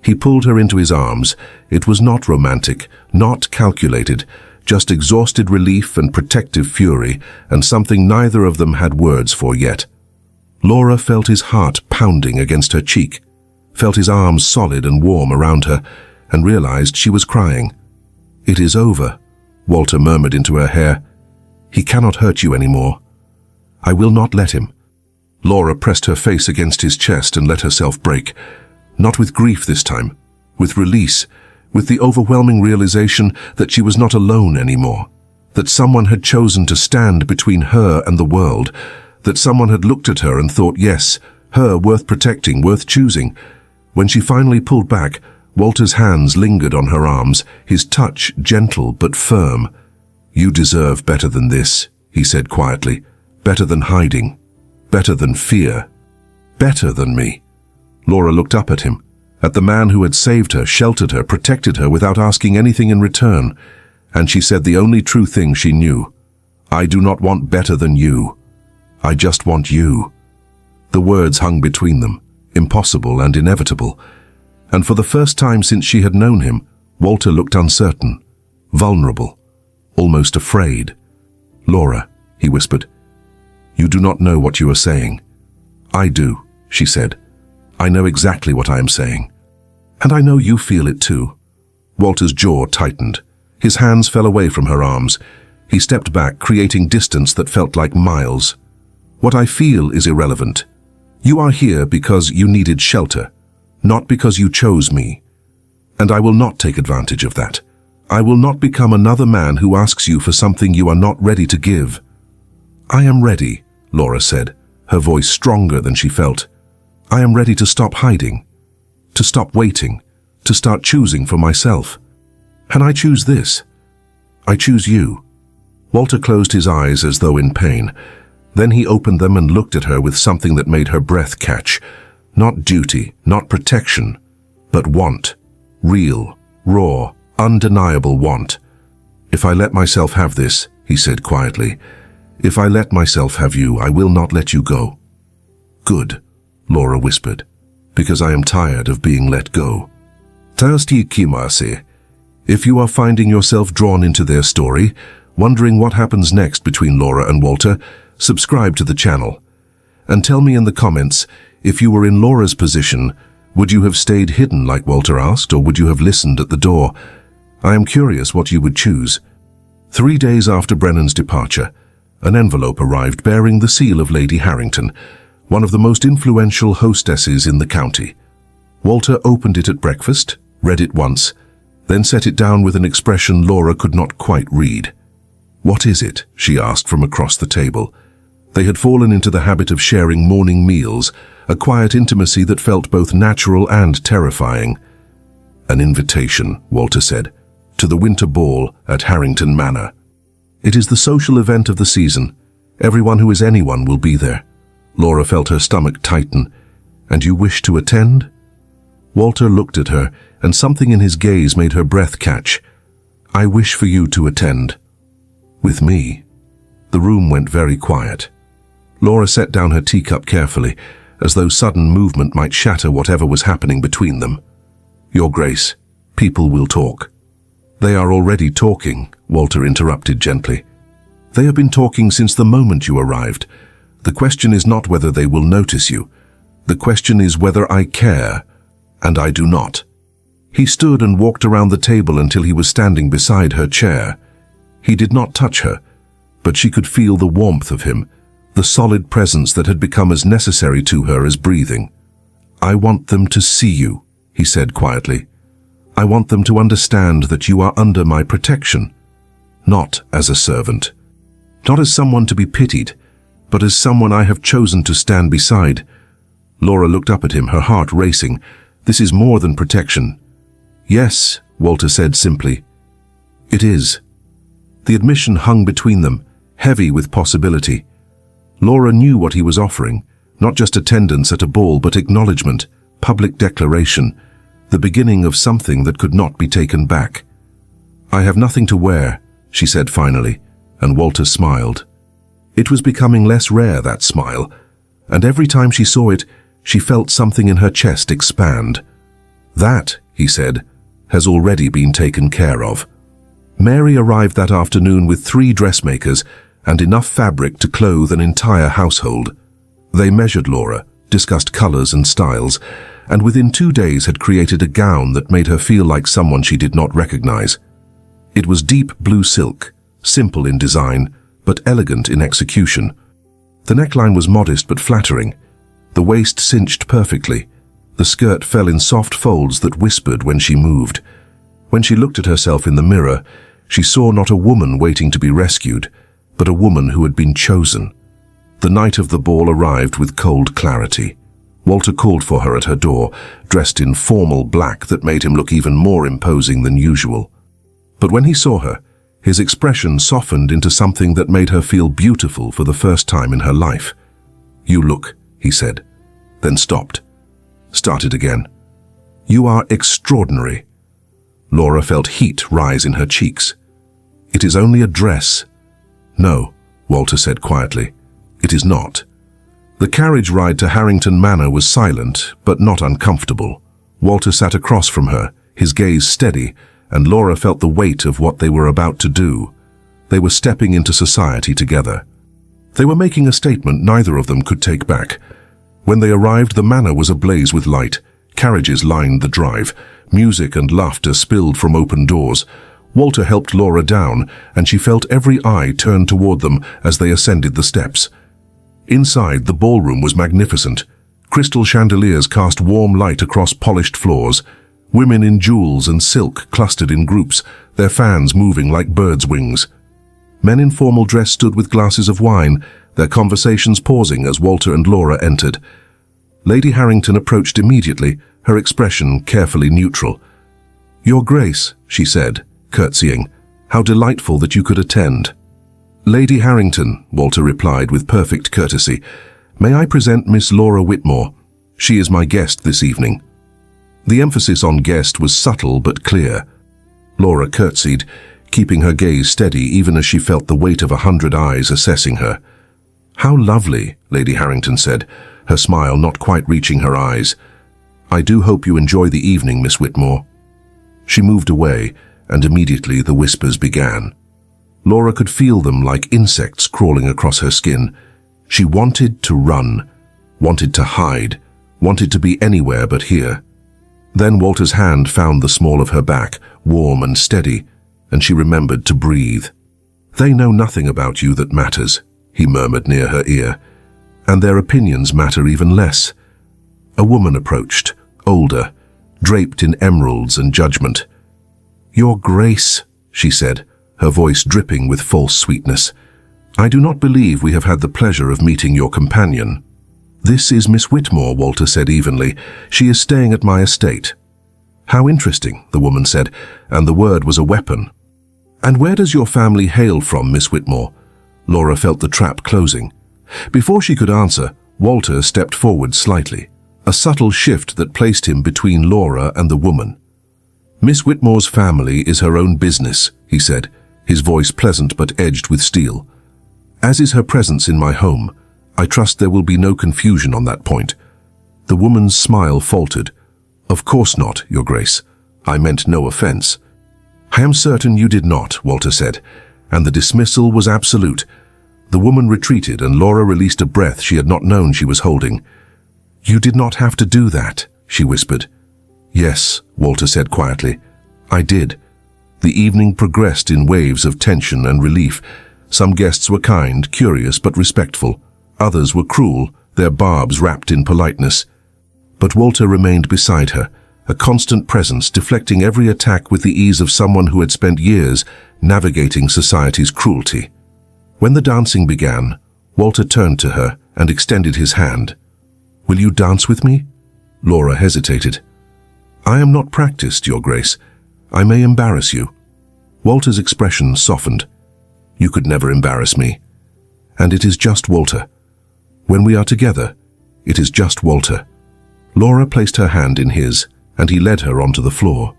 He pulled her into his arms. It was not romantic, not calculated, just exhausted relief and protective fury, and something neither of them had words for yet. Laura felt his heart pounding against her cheek, felt his arms solid and warm around her, and realized she was crying. It is over, Walter murmured into her hair. He cannot hurt you anymore. I will not let him. Laura pressed her face against his chest and let herself break. Not with grief this time, with release, with the overwhelming realization that she was not alone anymore, that someone had chosen to stand between her and the world, that someone had looked at her and thought, yes, her worth protecting, worth choosing. When she finally pulled back, Walter's hands lingered on her arms, his touch gentle but firm. "You deserve better than this," he said quietly. "Better than hiding. Better than fear. Better than me." Laura looked up at him, at the man who had saved her, sheltered her, protected her without asking anything in return, and she said the only true thing she knew. "I do not want better than you. I just want you." The words hung between them, impossible and inevitable, and for the first time since she had known him, Walter looked uncertain, vulnerable, almost afraid. "Laura," he whispered, "you do not know what you are saying." "I do," she said. "I know exactly what I am saying. And I know you feel it too." Walter's jaw tightened. His hands fell away from her arms. He stepped back, creating distance that felt like miles. "What I feel is irrelevant. You are here because you needed shelter, not because you chose me. And I will not take advantage of that. I will not become another man who asks you for something you are not ready to give." "I am ready," Laura said, her voice stronger than she felt. "I am ready to stop hiding, to stop waiting, to start choosing for myself. And I choose this. I choose you." Walter closed his eyes as though in pain. Then he opened them and looked at her with something that made her breath catch. Not duty, not protection, but want. Real, raw, undeniable want. "If I let myself have this," he said quietly, "if I let myself have you, I will not let you go." "Good," Laura whispered, "because I am tired of being let go." Tausti Kimase. If you are finding yourself drawn into their story, wondering what happens next between Laura and Walter, subscribe to the channel. And tell me in the comments, if you were in Laura's position, would you have stayed hidden like Walter asked, or would you have listened at the door? I am curious what you would choose. 3 days after Brennan's departure, an envelope arrived bearing the seal of Lady Harrington, one of the most influential hostesses in the county. Walter opened it at breakfast, read it once, then set it down with an expression Laura could not quite read. "What is it?" she asked from across the table. They had fallen into the habit of sharing morning meals, a quiet intimacy that felt both natural and terrifying. "An invitation," Walter said, "to the winter ball at Harrington Manor. It is the social event of the season. Everyone who is anyone will be there." Laura felt her stomach tighten. "And you wish to attend?" Walter looked at her, and something in his gaze made her breath catch. "I wish for you to attend." "With me?" The room went very quiet. Laura set down her teacup carefully, as though sudden movement might shatter whatever was happening between them. "Your Grace, people will talk." "They are already talking," Walter interrupted gently. "They have been talking since the moment you arrived. The question is not whether they will notice you. The question is whether I care, and I do not." He stood and walked around the table until he was standing beside her chair. He did not touch her, but she could feel the warmth of him, the solid presence that had become as necessary to her as breathing. "I want them to see you," he said quietly. "I want them to understand that you are under my protection, not as a servant, not as someone to be pitied, but as someone I have chosen to stand beside." Laura looked up at him, her heart racing. "This is more than protection." "Yes," Walter said simply. "It is." The admission hung between them, heavy with possibility. Laura knew what he was offering, not just attendance at a ball, but acknowledgement, public declaration, the beginning of something that could not be taken back. "I have nothing to wear," she said finally, and Walter smiled. It was becoming less rare, that smile, and every time she saw it, she felt something in her chest expand. "That," he said, "has already been taken care of." Mary arrived that afternoon with 3 dressmakers and enough fabric to clothe an entire household. They measured Laura, discussed colors and styles, and within 2 days had created a gown that made her feel like someone she did not recognize. It was deep blue silk, simple in design, but elegant in execution. The neckline was modest but flattering. The waist cinched perfectly. The skirt fell in soft folds that whispered when she moved. When she looked at herself in the mirror, she saw not a woman waiting to be rescued, but a woman who had been chosen. The night of the ball arrived with cold clarity. Walter called for her at her door, dressed in formal black that made him look even more imposing than usual. But when he saw her, His expression softened into something that made her feel beautiful for the first time in her life. "You look," he said, then stopped. Started again. "You are extraordinary." Laura felt heat rise in her cheeks. "It is only a dress." "No," Walter said quietly. "It is not." The carriage ride to Harrington Manor was silent, but not uncomfortable. Walter sat across from her, his gaze steady, and Laura felt the weight of what they were about to do. They were stepping into society together. They were making a statement neither of them could take back. When they arrived, the manor was ablaze with light. Carriages lined the drive. Music and laughter spilled from open doors. Walter helped Laura down, and she felt every eye turn toward them as they ascended the steps. Inside, the ballroom was magnificent. Crystal chandeliers cast warm light across polished floors. Women in jewels and silk clustered in groups, their fans moving like birds' wings. Men in formal dress stood with glasses of wine, their conversations pausing as Walter and Laura entered. Lady Harrington approached immediately, her expression carefully neutral. "Your Grace," she said, curtsying, "how delightful that you could attend." "Lady Harrington," Walter replied with perfect courtesy, "may I present Miss Laura Whitmore? She is my guest this evening." The emphasis on guest was subtle but clear. Laura curtsied, keeping her gaze steady even as she felt the weight of 100 eyes assessing her. "How lovely," Lady Harrington said, her smile not quite reaching her eyes. "I do hope you enjoy the evening, Miss Whitmore." She moved away, and immediately the whispers began. Laura could feel them like insects crawling across her skin. She wanted to run, wanted to hide, wanted to be anywhere but here. Then Walter's hand found the small of her back, warm and steady, and she remembered to breathe. "They know nothing about you that matters," he murmured near her ear, "and their opinions matter even less." A woman approached, older, draped in emeralds and judgment. "Your Grace," she said, her voice dripping with false sweetness, "I do not believe we have had the pleasure of meeting your companion." "This is Miss Whitmore," Walter said evenly. "She is staying at my estate." "How interesting," the woman said, and the word was a weapon. "And where does your family hail from, Miss Whitmore?" Laura felt the trap closing. Before she could answer, Walter stepped forward slightly, a subtle shift that placed him between Laura and the woman. "Miss Whitmore's family is her own business," he said, his voice pleasant but edged with steel. "As is her presence in my home. I trust there will be no confusion on that point." The woman's smile faltered. "Of course not, Your Grace. I meant no offense." "I am certain you did not," Walter said, and the dismissal was absolute. The woman retreated, and Laura released a breath she had not known she was holding. "You did not have to do that," she whispered. "Yes," Walter said quietly, "I did." The evening progressed in waves of tension and relief. Some guests were kind, curious, but respectful. Others were cruel, their barbs wrapped in politeness. But Walter remained beside her, a constant presence deflecting every attack with the ease of someone who had spent years navigating society's cruelty. When the dancing began, Walter turned to her and extended his hand. "Will you dance with me?" Laura hesitated. "I am not practiced, Your Grace. I may embarrass you." Walter's expression softened. "You could never embarrass me. And it is just Walter. When we are together, it is just Walter." Laura placed her hand in his, and he led her onto the floor.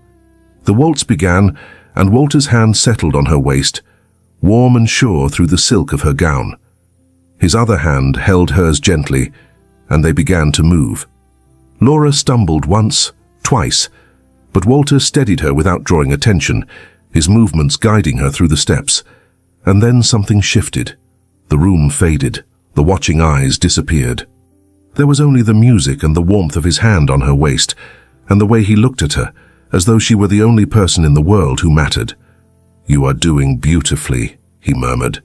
The waltz began, and Walter's hand settled on her waist, warm and sure through the silk of her gown. His other hand held hers gently, and they began to move. Laura stumbled once, twice, but Walter steadied her without drawing attention, his movements guiding her through the steps. And then something shifted. The room faded. The watching eyes disappeared. There was only the music and the warmth of his hand on her waist, and the way he looked at her, as though she were the only person in the world who mattered. "You are doing beautifully," he murmured.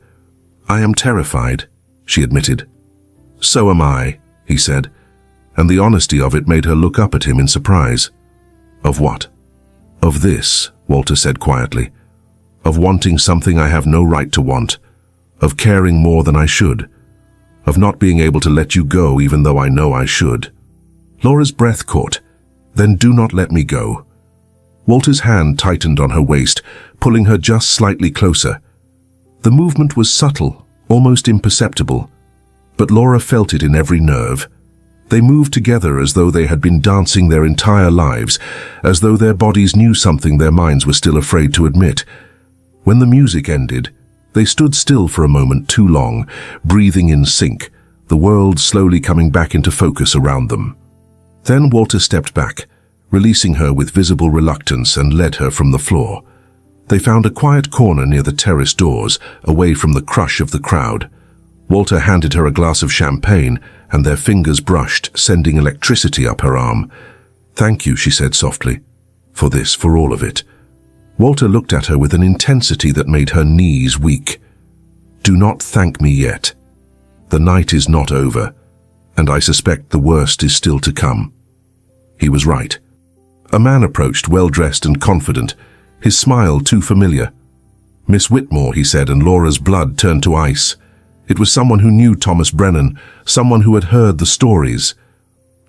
"I am terrified," she admitted. "So am I," he said, and the honesty of it made her look up at him in surprise. "Of what?" "Of this," Walter said quietly. "Of wanting something I have no right to want. Of caring more than I should. Of not being able to let you go even though I know I should." Laura's breath caught. "Then do not let me go." Walter's hand tightened on her waist, pulling her just slightly closer. The movement was subtle, almost imperceptible, but Laura felt it in every nerve. They moved together as though they had been dancing their entire lives, as though their bodies knew something their minds were still afraid to admit. When the music ended, they stood still for a moment too long, breathing in sync, the world slowly coming back into focus around them. Then Walter stepped back, releasing her with visible reluctance, and led her from the floor. They found a quiet corner near the terrace doors, away from the crush of the crowd. Walter handed her a glass of champagne, and their fingers brushed, sending electricity up her arm. "Thank you," she said softly. "For this, for all of it." Walter looked at her with an intensity that made her knees weak. "Do not thank me yet. The night is not over, and I suspect the worst is still to come." He was right. A man approached, well-dressed and confident, his smile too familiar. "Miss Whitmore," he said, and Laura's blood turned to ice. It was someone who knew Thomas Brennan, someone who had heard the stories.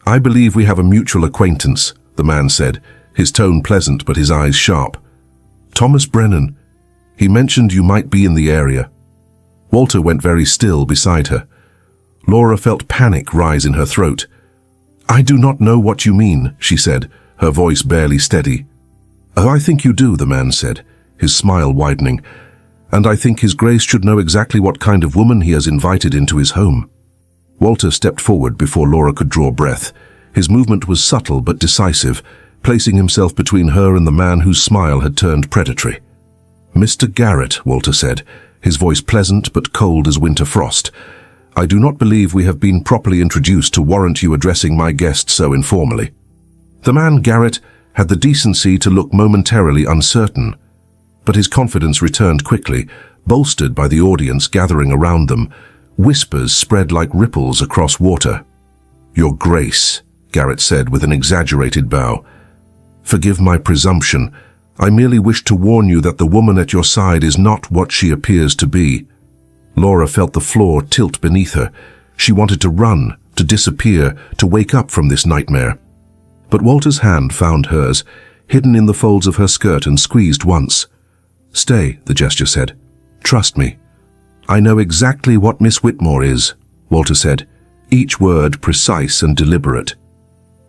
"I believe we have a mutual acquaintance," the man said, his tone pleasant but his eyes sharp. "Thomas Brennan. He mentioned you might be in the area." Walter went very still beside her. Laura felt panic rise in her throat. "I do not know what you mean," she said, her voice barely steady. "Oh, I think you do," the man said, his smile widening. "And I think His Grace should know exactly what kind of woman he has invited into his home." Walter stepped forward before Laura could draw breath. His movement was subtle but decisive, placing himself between her and the man whose smile had turned predatory. "Mr. Garrett," Walter said, his voice pleasant but cold as winter frost, "I do not believe we have been properly introduced to warrant you addressing my guest so informally." The man, Garrett, had the decency to look momentarily uncertain, but his confidence returned quickly, bolstered by the audience gathering around them. Whispers spread like ripples across water. "Your Grace," Garrett said with an exaggerated bow. "Forgive my presumption. I merely wish to warn you that the woman at your side is not what she appears to be." Laura felt the floor tilt beneath her. She wanted to run, to disappear, to wake up from this nightmare. But Walter's hand found hers, hidden in the folds of her skirt, and squeezed once. "Stay," the gesture said. "Trust me." "I know exactly what Miss Whitmore is," Walter said, each word precise and deliberate.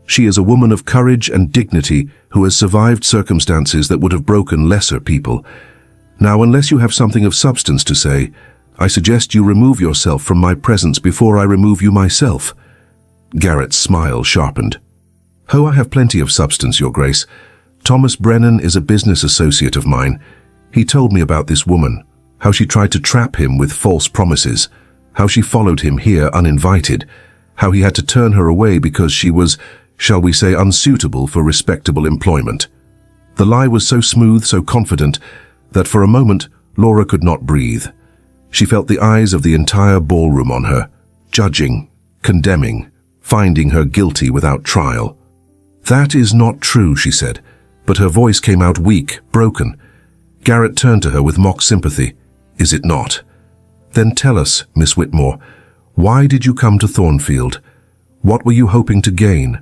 "She is a woman of courage and dignity who has survived circumstances that would have broken lesser people. Now, unless you have something of substance to say, I suggest you remove yourself from my presence before I remove you myself." Garrett's smile sharpened. "Oh, I have plenty of substance, Your Grace. Thomas Brennan is a business associate of mine. He told me about this woman, how she tried to trap him with false promises, how she followed him here uninvited, how he had to turn her away because she was, shall we say, unsuitable for respectable employment. The lie was so smooth, so confident, that for a moment Laura could not breathe. She felt the eyes of the entire ballroom on her, judging, condemning, finding her guilty without trial. "That is not true," she said, but her voice came out weak, broken. Garrett turned to her with mock sympathy. "Is it not? Then tell us, Miss Whitmore, why did you come to Thornfield? What were you hoping to gain?"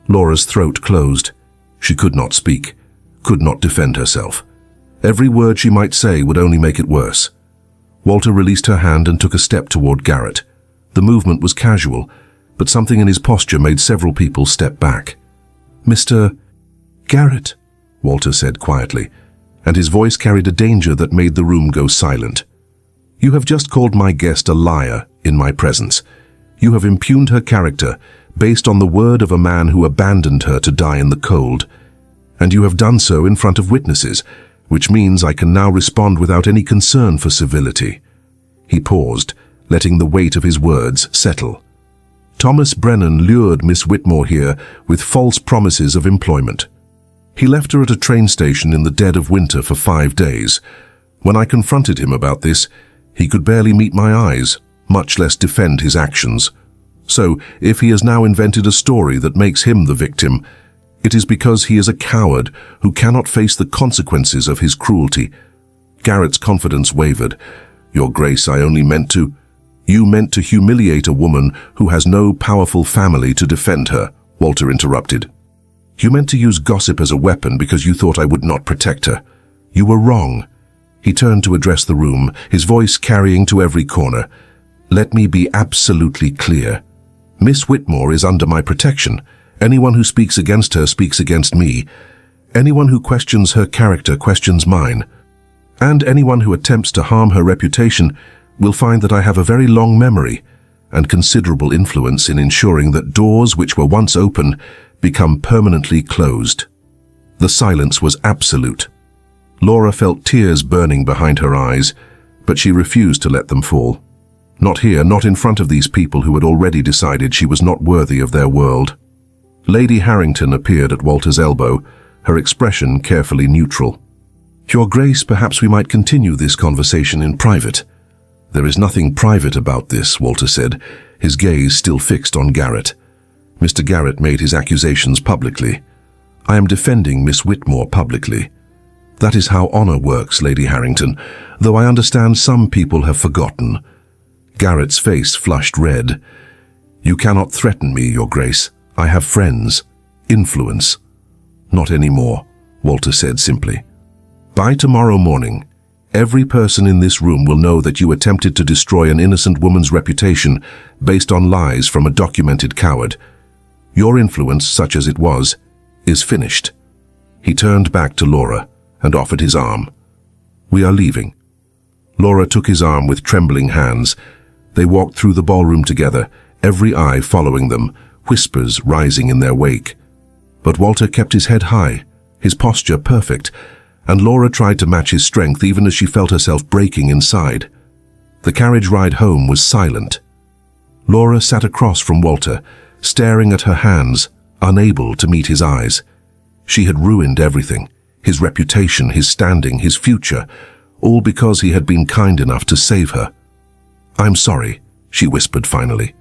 Laura's throat closed. She could not speak, could not defend herself. Every word she might say would only make it worse. Walter released her hand and took a step toward Garrett. The movement was casual, but something in his posture made several people step back. "Mr. Garrett," Walter said quietly, and his voice carried a danger that made the room go silent. "You have just called my guest a liar in my presence. You have impugned her character based on the word of a man who abandoned her to die in the cold. And you have done so in front of witnesses, which means I can now respond without any concern for civility." He paused, letting the weight of his words settle. "Thomas Brennan lured Miss Whitmore here with false promises of employment. He left her at a train station in the dead of winter for 5 days. When I confronted him about this, he could barely meet my eyes, much less defend his actions. So, if he has now invented a story that makes him the victim, it is because he is a coward who cannot face the consequences of his cruelty." Garrett's confidence wavered. "Your Grace, I only meant to—" "You meant to humiliate a woman who has no powerful family to defend her," Walter interrupted. You meant to use gossip as a weapon because you thought I would not protect her. You were wrong." He turned to address the room, his voice carrying to every corner. "Let me be absolutely clear. Miss Whitmore is under my protection. Anyone who speaks against her speaks against me. Anyone who questions her character questions mine. And anyone who attempts to harm her reputation will find that I have a very long memory and considerable influence in ensuring that doors which were once open become permanently closed." The silence was absolute. Laura felt tears burning behind her eyes, but she refused to let them fall. Not here, not in front of these people who had already decided she was not worthy of their world. Lady Harrington appeared at Walter's elbow, her expression carefully neutral. "Your Grace, perhaps we might continue this conversation in private." "There is nothing private about this," Walter said, his gaze still fixed on Garrett. "Mr. Garrett made his accusations publicly. I am defending Miss Whitmore publicly. That is how honor works, Lady Harrington, though I understand some people have forgotten." Garrett's face flushed red. "You cannot threaten me, Your Grace. I have friends. Influence." "Not anymore," Walter said simply. "By tomorrow morning, every person in this room will know that you attempted to destroy an innocent woman's reputation based on lies from a documented coward. Your influence, such as it was, is finished." He turned back to Laura and offered his arm. "We are leaving." Laura took his arm with trembling hands. They walked through the ballroom together, every eye following them, whispers rising in their wake. But Walter kept his head high, his posture perfect, and Laura tried to match his strength even as she felt herself breaking inside. The carriage ride home was silent. Laura sat across from Walter, staring at her hands, unable to meet his eyes. She had ruined everything, his reputation, his standing, his future, all because he had been kind enough to save her. "I'm sorry," she whispered finally.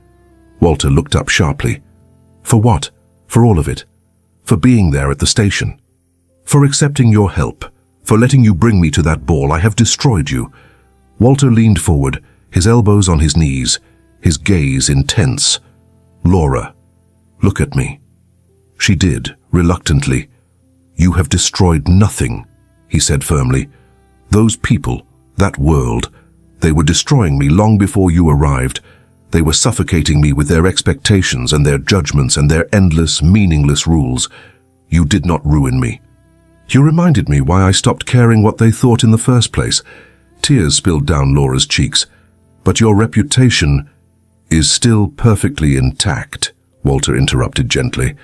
Walter looked up sharply. "For what? For all of it? For being there at the station? For accepting your help? For letting you bring me to that ball? I have destroyed you." Walter leaned forward, his elbows on his knees, his gaze intense. "Laura, look at me." She did, reluctantly. "You have destroyed nothing," he said firmly. "Those people, that world, they were destroying me long before you arrived. They were suffocating me with their expectations and their judgments and their endless, meaningless rules. You did not ruin me. You reminded me why I stopped caring what they thought in the first place." Tears spilled down Laura's cheeks. "But your reputation is still perfectly intact," Walter interrupted gently.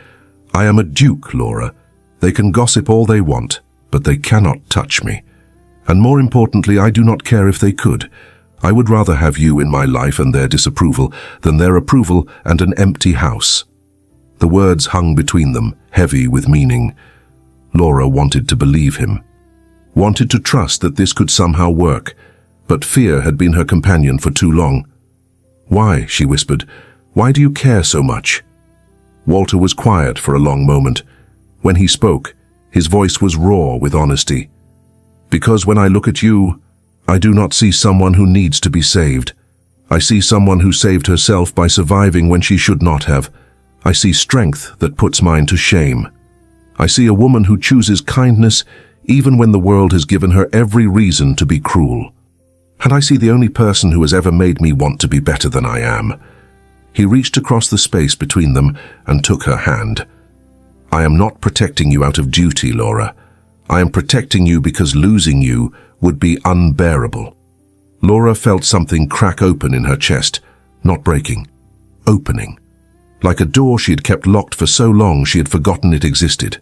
"I am a duke, Laura. They can gossip all they want, but they cannot touch me. And more importantly, I do not care if they could. I would rather have you in my life and their disapproval than their approval and an empty house." The words hung between them, heavy with meaning. Laura wanted to believe him, wanted to trust that this could somehow work, but fear had been her companion for too long. "Why?" she whispered. "Why do you care so much?" Walter was quiet for a long moment. When he spoke, his voice was raw with honesty. "Because when I look at you, I do not see someone who needs to be saved. I see someone who saved herself by surviving when she should not have. I see strength that puts mine to shame. I see a woman who chooses kindness even when the world has given her every reason to be cruel. And I see the only person who has ever made me want to be better than I am." He reached across the space between them and took her hand. "I am not protecting you out of duty, Laura. I am protecting you because losing you would be unbearable." Laura felt something crack open in her chest, not breaking, opening. Like a door she had kept locked for so long she had forgotten it existed.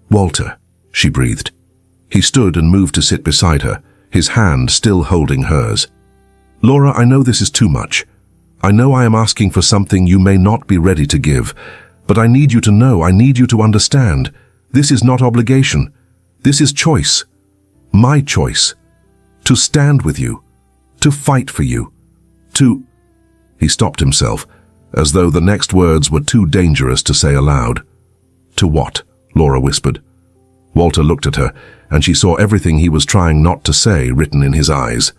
"Walter," she breathed. He stood and moved to sit beside her, his hand still holding hers. "Laura, I know this is too much. I know I am asking for something you may not be ready to give, but I need you to know, I need you to understand. This is not obligation. This is choice. My choice. To stand with you. To fight for you. To—" He stopped himself, as though the next words were too dangerous to say aloud. "To what?" Laura whispered. Walter looked at her, and she saw everything he was trying not to say written in his eyes.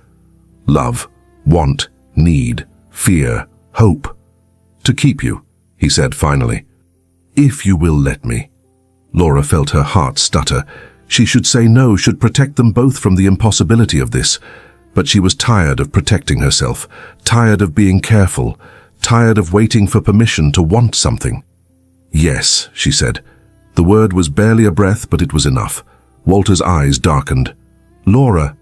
Love, want, need, fear, hope. "To keep you," he said finally. "If you will let me." Laura felt her heart stutter. She should say no, should protect them both from the impossibility of this. But she was tired of protecting herself, tired of being careful, tired of waiting for permission to want something. "Yes," she said. The word was barely a breath, but it was enough. Walter's eyes darkened. "Laura."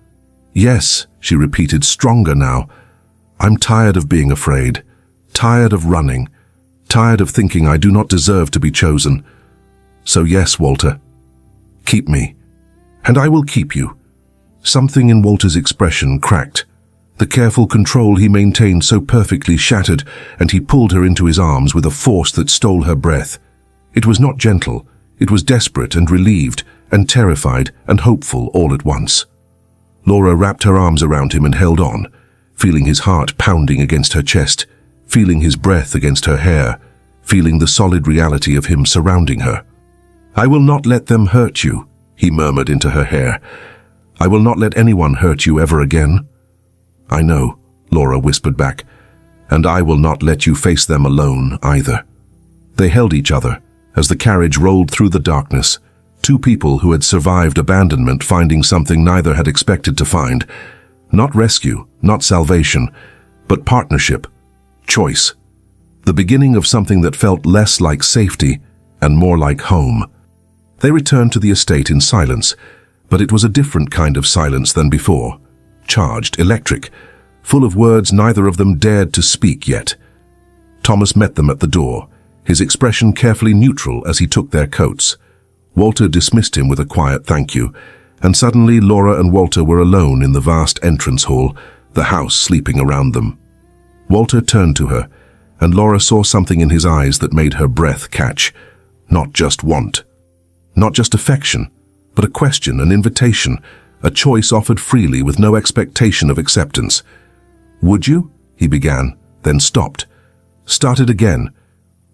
"Yes," she repeated, stronger now. "I'm tired of being afraid, tired of running, tired of thinking I do not deserve to be chosen. So yes, Walter, keep me, and I will keep you." Something in Walter's expression cracked. The careful control he maintained so perfectly shattered, and he pulled her into his arms with a force that stole her breath. It was not gentle, it was desperate and relieved, and terrified and hopeful all at once. Laura wrapped her arms around him and held on, feeling his heart pounding against her chest, feeling his breath against her hair, feeling the solid reality of him surrounding her. "I will not let them hurt you," he murmured into her hair. "I will not let anyone hurt you ever again." "I know," Laura whispered back, "and I will not let you face them alone either." They held each other as the carriage rolled through the darkness, two people who had survived abandonment finding something neither had expected to find. Not rescue, not salvation, but partnership, choice. The beginning of something that felt less like safety and more like home. They returned to the estate in silence, but it was a different kind of silence than before. Charged, electric, full of words neither of them dared to speak yet. Thomas met them at the door, his expression carefully neutral as he took their coats. Walter dismissed him with a quiet thank you, and suddenly Laura and Walter were alone in the vast entrance hall, the house sleeping around them. Walter turned to her, and Laura saw something in his eyes that made her breath catch. Not just want, not just affection, but a question, an invitation, a choice offered freely with no expectation of acceptance. "Would you?" he began, then stopped. Started again.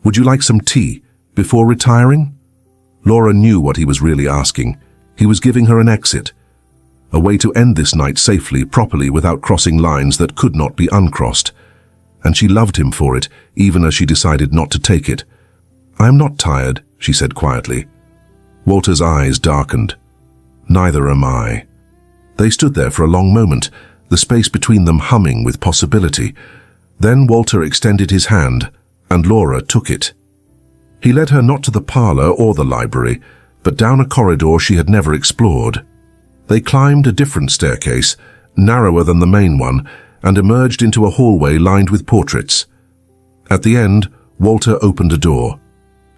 "Would you like some tea before retiring?" Laura knew what he was really asking. He was giving her an exit, a way to end this night safely, properly, without crossing lines that could not be uncrossed. And she loved him for it, even as she decided not to take it. "I am not tired," she said quietly. Walter's eyes darkened. "Neither am I." They stood there for a long moment, the space between them humming with possibility. Then Walter extended his hand, and Laura took it. He led her not to the parlor or the library, but down a corridor she had never explored. They climbed a different staircase, narrower than the main one, and emerged into a hallway lined with portraits. At the end, Walter opened a door.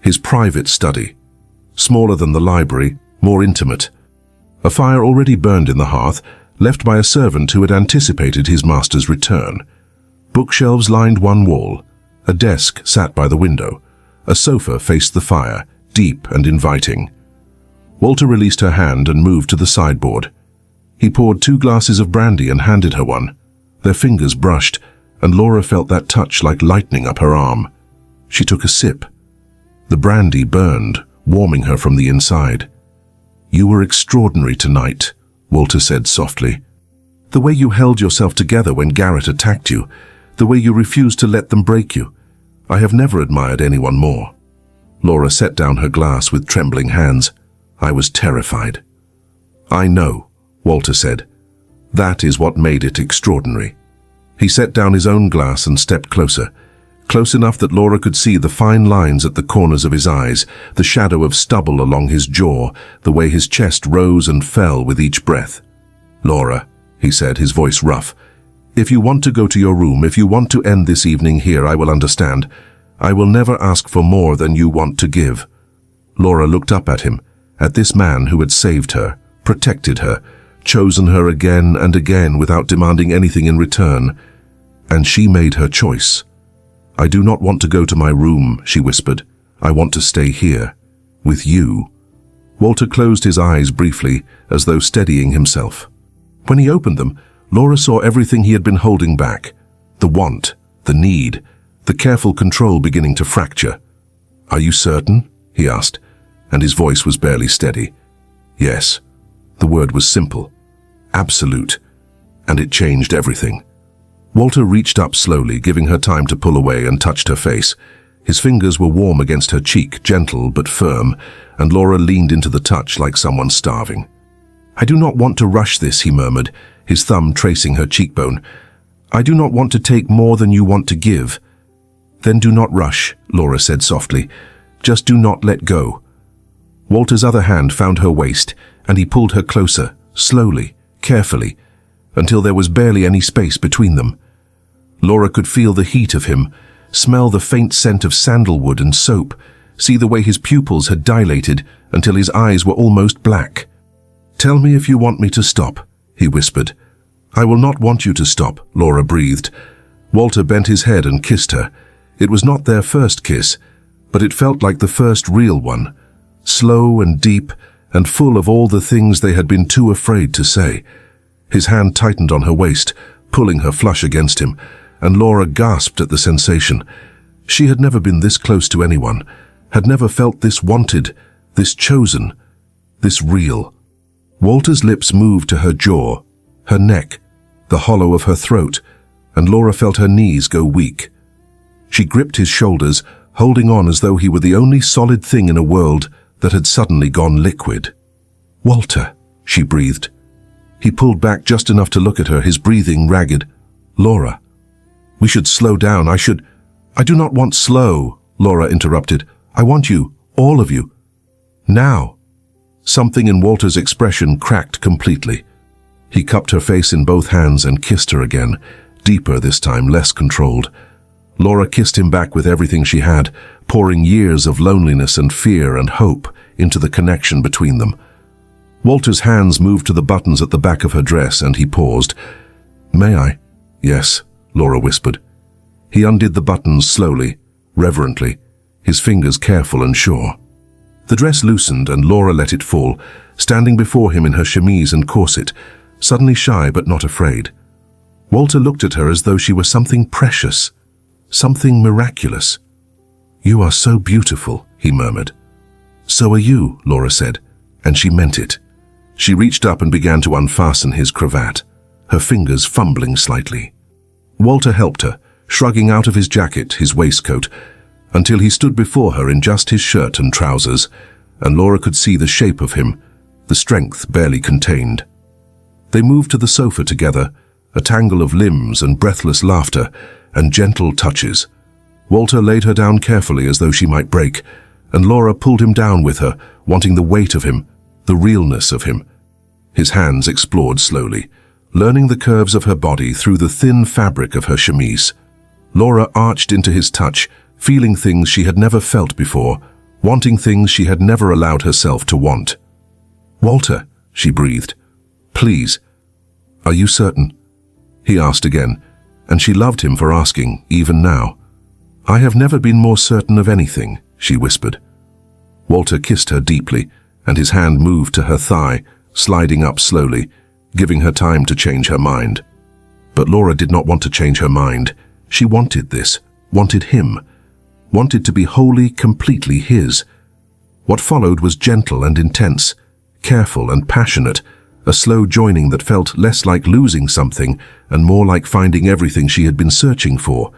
His private study. Smaller than the library, more intimate. A fire already burned in the hearth, left by a servant who had anticipated his master's return. Bookshelves lined one wall. A desk sat by the window. A sofa faced the fire, deep and inviting. Walter released her hand and moved to the sideboard. He poured 2 glasses of brandy and handed her one. Their fingers brushed, and Laura felt that touch like lightning up her arm. She took a sip. The brandy burned, warming her from the inside. "You were extraordinary tonight," Walter said softly. "The way you held yourself together when Garrett attacked you, the way you refused to let them break you. I have never admired anyone more." Laura set down her glass with trembling hands. "I was terrified." "I know," Walter said. "That is what made it extraordinary." He set down his own glass and stepped closer, close enough that Laura could see the fine lines at the corners of his eyes, the shadow of stubble along his jaw, the way his chest rose and fell with each breath. "Laura," he said, his voice rough, "if you want to go to your room, if you want to end this evening here, I will understand. I will never ask for more than you want to give." Laura looked up at him, at this man who had saved her, protected her, chosen her again and again without demanding anything in return. And she made her choice. "I do not want to go to my room," she whispered. "I want to stay here, with you." Walter closed his eyes briefly, as though steadying himself. When he opened them, Laura saw everything he had been holding back. The want, the need, the careful control beginning to fracture. "Are you certain?" he asked, and his voice was barely steady. "Yes." The word was simple, absolute, and it changed everything. Walter reached up slowly, giving her time to pull away, and touched her face. His fingers were warm against her cheek, gentle but firm, and Laura leaned into the touch like someone starving. "I do not want to rush this," he murmured, his thumb tracing her cheekbone. "I do not want to take more than you want to give." "Then do not rush," Laura said softly. "Just do not let go." Walter's other hand found her waist, and he pulled her closer, slowly, carefully, until there was barely any space between them. Laura could feel the heat of him, smell the faint scent of sandalwood and soap, see the way his pupils had dilated until his eyes were almost black. "Tell me if you want me to stop," he whispered. "I will not want you to stop," Laura breathed. Walter bent his head and kissed her. It was not their first kiss, but it felt like the first real one, slow and deep and full of all the things they had been too afraid to say. His hand tightened on her waist, pulling her flush against him, and Laura gasped at the sensation. She had never been this close to anyone, had never felt this wanted, this chosen, this real. Walter's lips moved to her jaw, her neck, the hollow of her throat, and Laura felt her knees go weak. She gripped his shoulders, holding on as though he were the only solid thing in a world that had suddenly gone liquid. "Walter," she breathed. He pulled back just enough to look at her, his breathing ragged. "Laura, we should slow down. I do not want slow," Laura interrupted. "I want you, all of you. Now." Something in Walter's expression cracked completely. He cupped her face in both hands and kissed her again, deeper this time, less controlled. Laura kissed him back with everything she had, pouring years of loneliness and fear and hope into the connection between them. Walter's hands moved to the buttons at the back of her dress, and he paused. "May I?" "Yes," Laura whispered. He undid the buttons slowly, reverently, his fingers careful and sure. The dress loosened and Laura let it fall, standing before him in her chemise and corset, suddenly shy but not afraid. Walter looked at her as though she were something precious, something miraculous. "You are so beautiful," he murmured. "So are you," Laura said, and she meant it. She reached up and began to unfasten his cravat, her fingers fumbling slightly. Walter helped her, shrugging out of his jacket, his waistcoat, until he stood before her in just his shirt and trousers, and Laura could see the shape of him, the strength barely contained. They moved to the sofa together, a tangle of limbs and breathless laughter and gentle touches. Walter laid her down carefully as though she might break, and Laura pulled him down with her, wanting the weight of him, the realness of him. His hands explored slowly, learning the curves of her body through the thin fabric of her chemise. Laura arched into his touch, feeling things she had never felt before, wanting things she had never allowed herself to want. "Walter," she breathed. "Please." "Are you certain?" he asked again, and she loved him for asking, even now. "I have never been more certain of anything," she whispered. Walter kissed her deeply, and his hand moved to her thigh, sliding up slowly, giving her time to change her mind. But Laura did not want to change her mind. She wanted this, wanted him, wanted to be wholly, completely his. What followed was gentle and intense, careful and passionate, a slow joining that felt less like losing something and more like finding everything she had been searching for.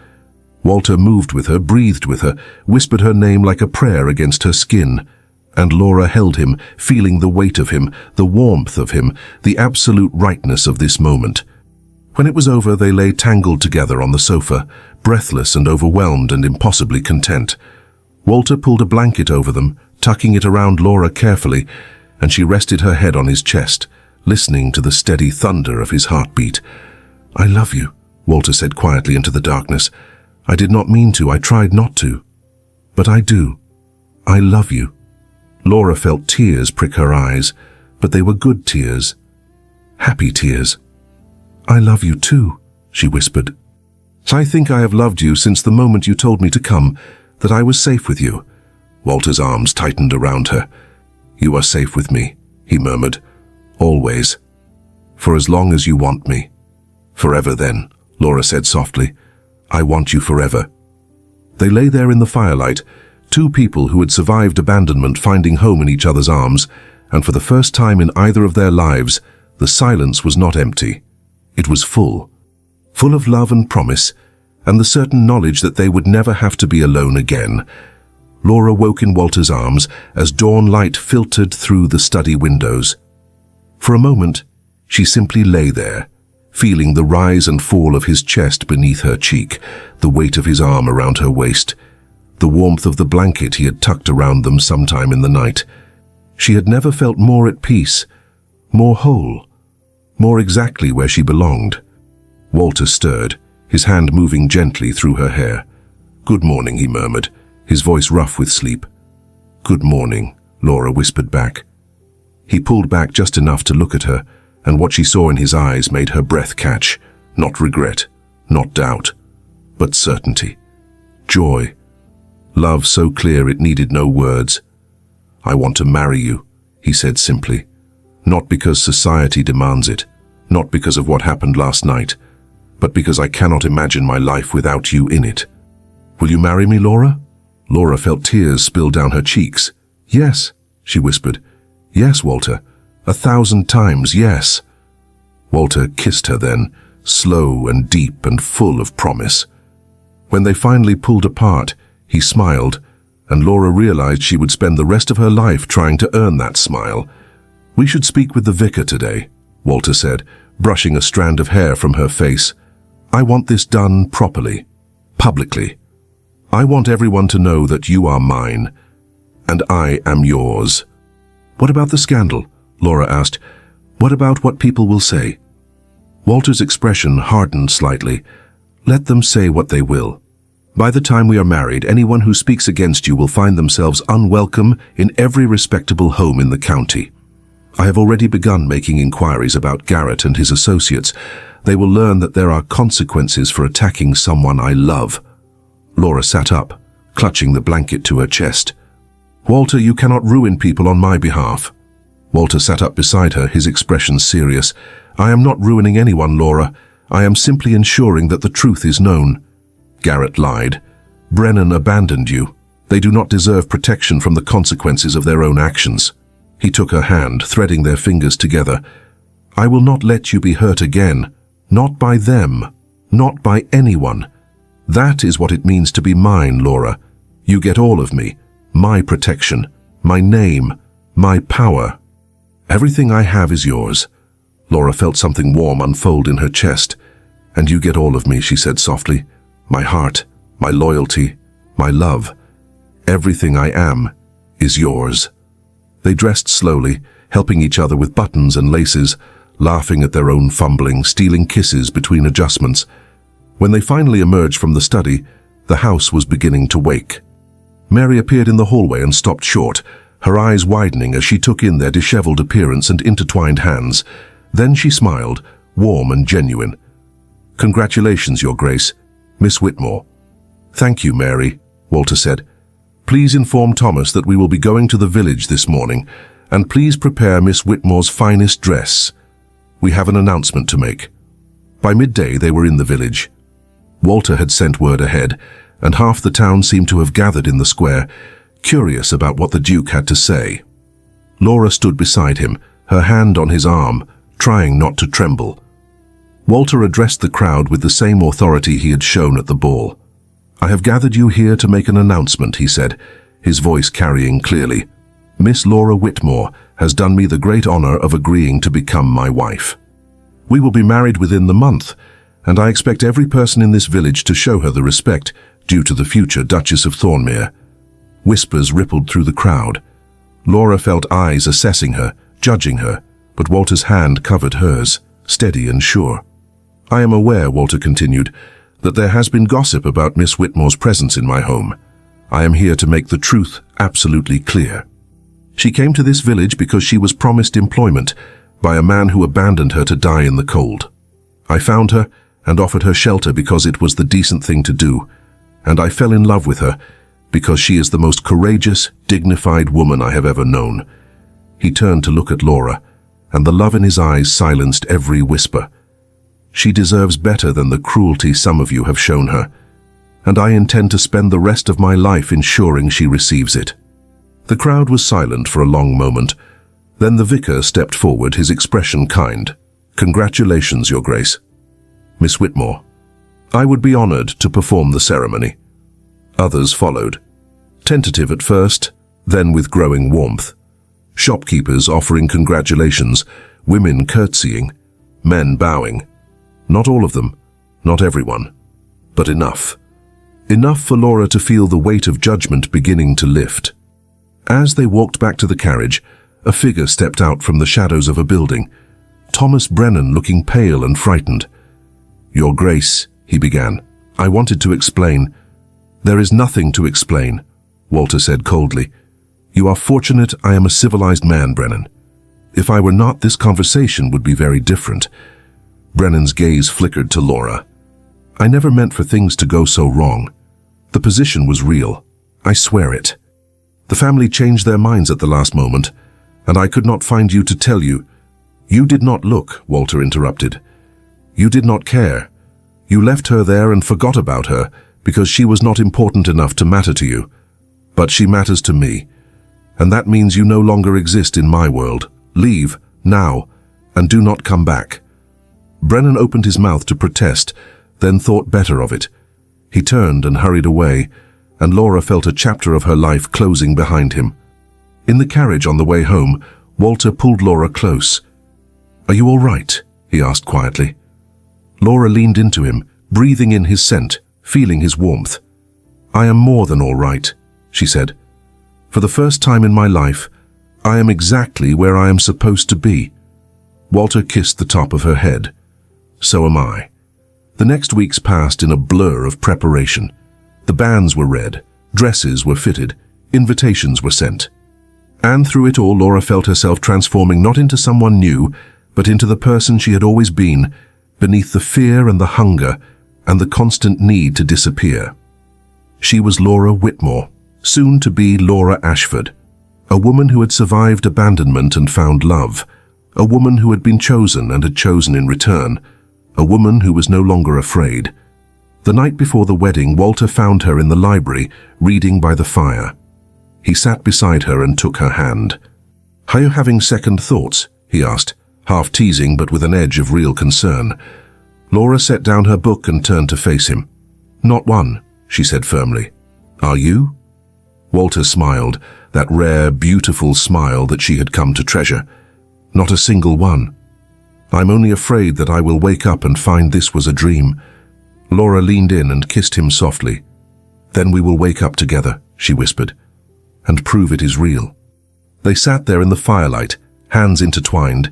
Walter moved with her, breathed with her, whispered her name like a prayer against her skin, and Laura held him, feeling the weight of him, the warmth of him, the absolute rightness of this moment. When it was over, they lay tangled together on the sofa, breathless and overwhelmed and impossibly content. Walter pulled a blanket over them, tucking it around Laura carefully, and she rested her head on his chest, listening to the steady thunder of his heartbeat. "I love you," Walter said quietly into the darkness. "I did not mean to, I tried not to. But I do. I love you." Laura felt tears prick her eyes, but they were good tears. Happy tears. "I love you too," she whispered. "I think I have loved you since the moment you told me to come, that I was safe with you." Walter's arms tightened around her. "You are safe with me," he murmured. "Always. For as long as you want me." "Forever then," Laura said softly. "I want you forever." They lay there in the firelight, two people who had survived abandonment finding home in each other's arms, and for the first time in either of their lives, the silence was not empty. It was full. Full of love and promise, and the certain knowledge that they would never have to be alone again. Laura woke in Walter's arms as dawn light filtered through the study windows. For a moment, she simply lay there, feeling the rise and fall of his chest beneath her cheek, the weight of his arm around her waist, the warmth of the blanket he had tucked around them sometime in the night. She had never felt more at peace, more whole, more exactly where she belonged. Walter stirred, his hand moving gently through her hair. "Good morning," he murmured, his voice rough with sleep. "Good morning," Laura whispered back. He pulled back just enough to look at her, and what she saw in his eyes made her breath catch. Not regret, not doubt, but certainty. Joy. Love so clear it needed no words. "I want to marry you," he said simply. "Not because society demands it, not because of what happened last night, but because I cannot imagine my life without you in it." "Will you marry me, Laura?" Laura felt tears spill down her cheeks. "Yes," she whispered. "Yes, Walter. 1,000 times, yes." Walter kissed her then, slow and deep and full of promise. When they finally pulled apart, he smiled, and Laura realized she would spend the rest of her life trying to earn that smile. "We should speak with the vicar today," Walter said, brushing a strand of hair from her face. "I want this done properly, publicly. I want everyone to know that you are mine, and I am yours." "What about the scandal?" Laura asked. "What about what people will say?" Walter's expression hardened slightly. "Let them say what they will. By the time we are married, anyone who speaks against you will find themselves unwelcome in every respectable home in the county. I have already begun making inquiries about Garrett and his associates. They will learn that there are consequences for attacking someone I love." Laura sat up, clutching the blanket to her chest. "Walter, you cannot ruin people on my behalf." Walter sat up beside her, his expression serious. "I am not ruining anyone, Laura. I am simply ensuring that the truth is known. Garrett lied. Brennan abandoned you. They do not deserve protection from the consequences of their own actions." He took her hand, threading their fingers together. "I will not let you be hurt again. Not by them. Not by anyone. That is what it means to be mine, Laura. You get all of me. My protection. My name. My power. Everything I have is yours." Laura felt something warm unfold in her chest. "And you get all of me," she said softly. "My heart, my loyalty, my love. Everything I am is yours." They dressed slowly, helping each other with buttons and laces, laughing at their own fumbling, stealing kisses between adjustments. When they finally emerged from the study, the house was beginning to wake. Mary appeared in the hallway and stopped short, her eyes widening as she took in their disheveled appearance and intertwined hands. Then she smiled, warm and genuine. "Congratulations, Your Grace, Miss Whitmore." "Thank you, Mary," Walter said. "Please inform Thomas that we will be going to the village this morning, and please prepare Miss Whitmore's finest dress. We have an announcement to make." By midday they were in the village. Walter had sent word ahead, and half the town seemed to have gathered in the square, curious about what the Duke had to say. Laura stood beside him, her hand on his arm, trying not to tremble. Walter addressed the crowd with the same authority he had shown at the ball. "I have gathered you here to make an announcement," he said, his voice carrying clearly. "Miss Laura Whitmore has done me the great honor of agreeing to become my wife. We will be married within the month, and I expect every person in this village to show her the respect due to the future Duchess of Thornmere." Whispers rippled through the crowd. Laura felt eyes assessing her, judging her, but Walter's hand covered hers, steady and sure. "I am aware," Walter continued, "that there has been gossip about Miss Whitmore's presence in my home. I am here to make the truth absolutely clear. She came to this village because she was promised employment by a man who abandoned her to die in the cold. I found her and offered her shelter because it was the decent thing to do, and I fell in love with her because she is the most courageous, dignified woman I have ever known." He turned to look at Laura, and the love in his eyes silenced every whisper. "She deserves better than the cruelty some of you have shown her, and I intend to spend the rest of my life ensuring she receives it." The crowd was silent for a long moment. Then the vicar stepped forward, his expression kind. "Congratulations, Your Grace." "Miss Whitmore." I would be honored to perform the ceremony. Others followed, tentative at first, then with growing warmth. Shopkeepers offering congratulations, women curtsying, men bowing. Not all of them, not everyone, but enough. Enough for Laura to feel the weight of judgment beginning to lift. As they walked back to the carriage, a figure stepped out from the shadows of a building. Thomas Brennan, looking pale and frightened. "Your Grace," he began. "I wanted to explain." "There is nothing to explain," Walter said coldly. "You are fortunate I am a civilized man, Brennan. If I were not, this conversation would be very different." Brennan's gaze flickered to Laura. "I never meant for things to go so wrong. The position was real. I swear it. The family changed their minds at the last moment, and I could not find you to tell you." "You did not look," Walter interrupted. "You did not care. You left her there and forgot about her because she was not important enough to matter to you. But she matters to me, and that means you no longer exist in my world. Leave, now, and do not come back." Brennan opened his mouth to protest, then thought better of it. He turned and hurried away, and Laura felt a chapter of her life closing behind him. In the carriage on the way home, Walter pulled Laura close. "Are you all right?" he asked quietly. Laura leaned into him, breathing in his scent, feeling his warmth. "I am more than all right," she said. "For the first time in my life, I am exactly where I am supposed to be." Walter kissed the top of her head. "So am I." The next weeks passed in a blur of preparation. The banns were read, dresses were fitted, invitations were sent. And through it all, Laura felt herself transforming not into someone new, but into the person she had always been, beneath the fear and the hunger and the constant need to disappear. She was Laura Whitmore, soon to be Laura Ashford, a woman who had survived abandonment and found love, a woman who had been chosen and had chosen in return, a woman who was no longer afraid. The night before the wedding, Walter found her in the library, reading by the fire. He sat beside her and took her hand. "Are you having second thoughts?" he asked, half teasing but with an edge of real concern. Laura set down her book and turned to face him. "Not one," she said firmly. "Are you?" Walter smiled, that rare, beautiful smile that she had come to treasure. "Not a single one. I'm only afraid that I will wake up and find this was a dream." Laura leaned in and kissed him softly. "Then we will wake up together," she whispered, "and prove it is real." They sat there in the firelight, hands intertwined,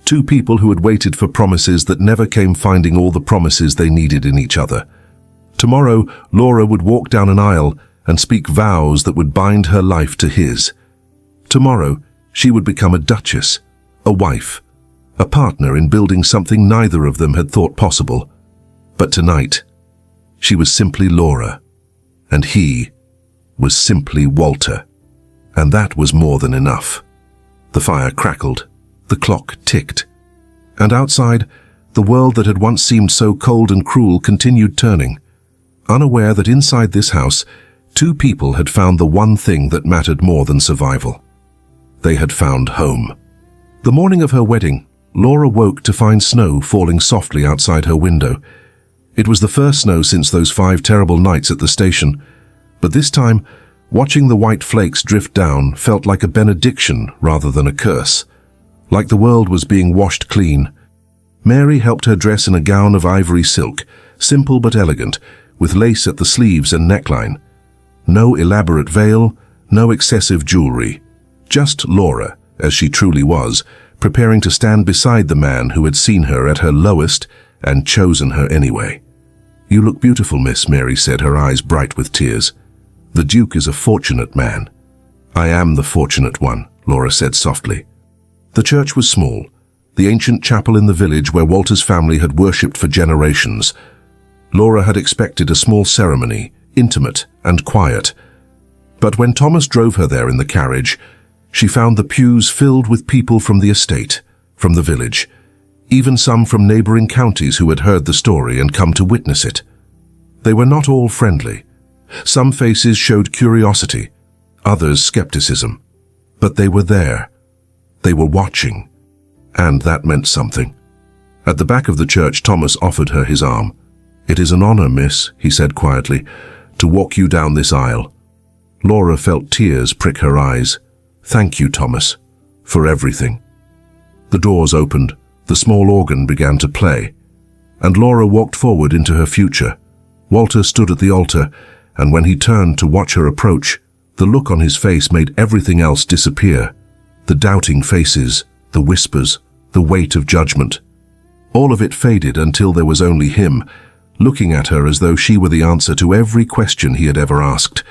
two people who had waited for promises that never came, finding all the promises they needed in each other. Tomorrow, Laura would walk down an aisle and speak vows that would bind her life to his. Tomorrow, she would become a duchess, a wife, a partner in building something neither of them had thought possible. But tonight, she was simply Laura, and he was simply Walter. And that was more than enough. The fire crackled, the clock ticked, and outside, the world that had once seemed so cold and cruel continued turning, unaware that inside this house, two people had found the one thing that mattered more than survival. They had found home. The morning of her wedding, Laura woke to find snow falling softly outside her window. It was the first snow since those 5 terrible nights at the station, but this time, watching the white flakes drift down felt like a benediction rather than a curse, like the world was being washed clean. Mary helped her dress in a gown of ivory silk, simple but elegant, with lace at the sleeves and neckline. No elaborate veil, no excessive jewelry. Just Laura, as she truly was, preparing to stand beside the man who had seen her at her lowest and chosen her anyway. "You look beautiful, miss," Mary said, her eyes bright with tears. "The Duke is a fortunate man." "I am the fortunate one," Laura said softly. The church was small, the ancient chapel in the village where Walter's family had worshipped for generations. Laura had expected a small ceremony, intimate and quiet. But when Thomas drove her there in the carriage, she found the pews filled with people from the estate, from the village, even some from neighboring counties who had heard the story and come to witness it. They were not all friendly. Some faces showed curiosity, others skepticism. But they were there. They were watching. And that meant something. At the back of the church, Thomas offered her his arm. "It is an honor, miss," he said quietly, "to walk you down this aisle." Laura felt tears prick her eyes. "Thank you, Thomas, for everything." The doors opened, the small organ began to play, and Laura walked forward into her future. Walter stood at the altar, and when he turned to watch her approach, the look on his face made everything else disappear. The doubting faces, the whispers, the weight of judgment. All of it faded until there was only him, looking at her as though she were the answer to every question he had ever asked.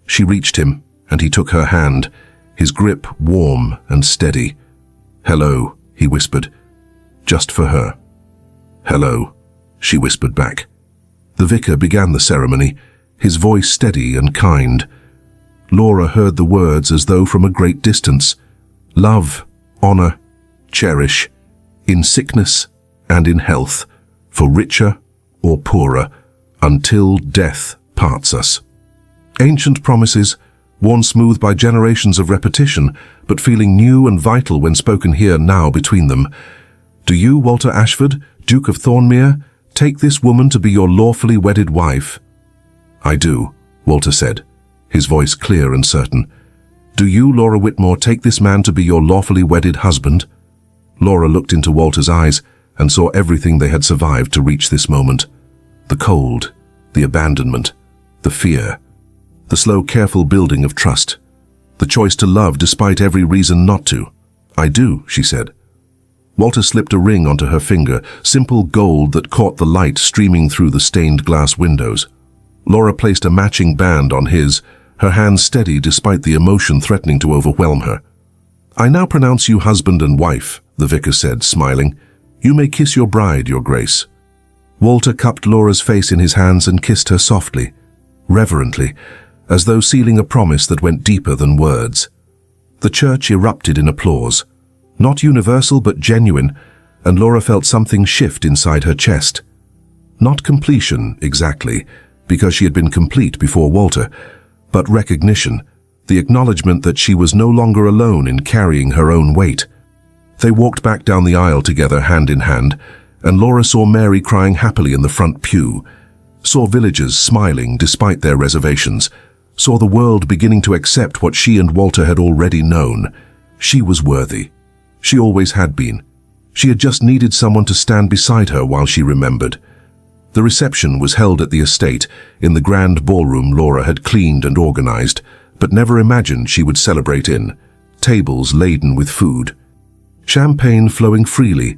She reached him, and he took her hand, his grip warm and steady. "Hello," he whispered, "just for her." "Hello," she whispered back. The vicar began the ceremony, his voice steady and kind. Laura heard the words as though from a great distance. Love, honor, cherish, in sickness and in health, for richer or poorer, until death parts us. Ancient promises, worn smooth by generations of repetition, but feeling new and vital when spoken here now between them. "Do you, Walter Ashford, Duke of Thornmere, take this woman to be your lawfully wedded wife?" "I do," Walter said, his voice clear and certain. "Do you, Laura Whitmore, take this man to be your lawfully wedded husband?" Laura looked into Walter's eyes and saw everything they had survived to reach this moment. The cold, the abandonment, the fear, the slow, careful building of trust, the choice to love despite every reason not to. "I do," she said. Walter slipped a ring onto her finger, simple gold that caught the light streaming through the stained glass windows. Laura placed a matching band on his, her hands steady despite the emotion threatening to overwhelm her. "I now pronounce you husband and wife," the vicar said, smiling. "You may kiss your bride, your grace." Walter cupped Laura's face in his hands and kissed her softly, reverently, as though sealing a promise that went deeper than words. The church erupted in applause, not universal but genuine, and Laura felt something shift inside her chest. Not completion, exactly, because she had been complete before Walter, but recognition, the acknowledgement that she was no longer alone in carrying her own weight. They walked back down the aisle together, hand in hand, and Laura saw Mary crying happily in the front pew, saw villagers smiling despite their reservations, saw the world beginning to accept what she and Walter had already known. She was worthy. She always had been. She had just needed someone to stand beside her while she remembered. The reception was held at the estate, in the grand ballroom Laura had cleaned and organized, but never imagined she would celebrate in. Tables laden with food. Champagne flowing freely,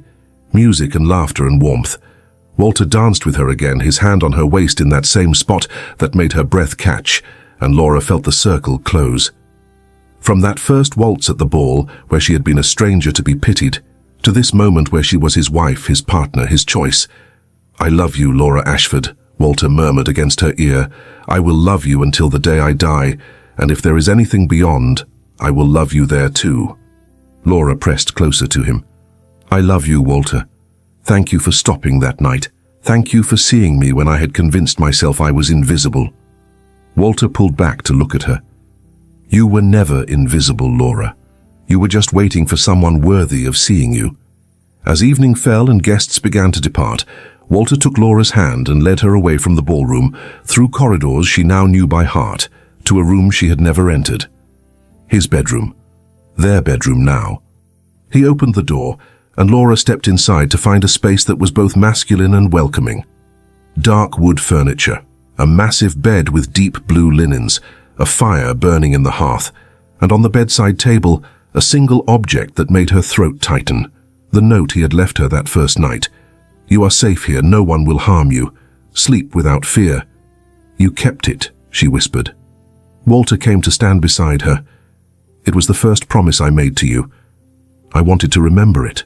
music and laughter and warmth. Walter danced with her again, his hand on her waist in that same spot that made her breath catch, and Laura felt the circle close. From that first waltz at the ball, where she had been a stranger to be pitied, to this moment where she was his wife, his partner, his choice. "I love you, Laura Ashford," Walter murmured against her ear. "I will love you until the day I die, and if there is anything beyond, I will love you there too." Laura pressed closer to him. "I love you, Walter. Thank you for stopping that night. Thank you for seeing me when I had convinced myself I was invisible." Walter pulled back to look at her. "You were never invisible, Laura. You were just waiting for someone worthy of seeing you." As evening fell and guests began to depart, Walter took Laura's hand and led her away from the ballroom, through corridors she now knew by heart, to a room she had never entered. His bedroom. Their bedroom now. He opened the door, and Laura stepped inside to find a space that was both masculine and welcoming. Dark wood furniture, a massive bed with deep blue linens, a fire burning in the hearth, and on the bedside table, a single object that made her throat tighten, the note he had left her that first night. "You are safe here, no one will harm you. Sleep without fear." "You kept it," she whispered. Walter came to stand beside her. "It was the first promise I made to you. I wanted to remember it.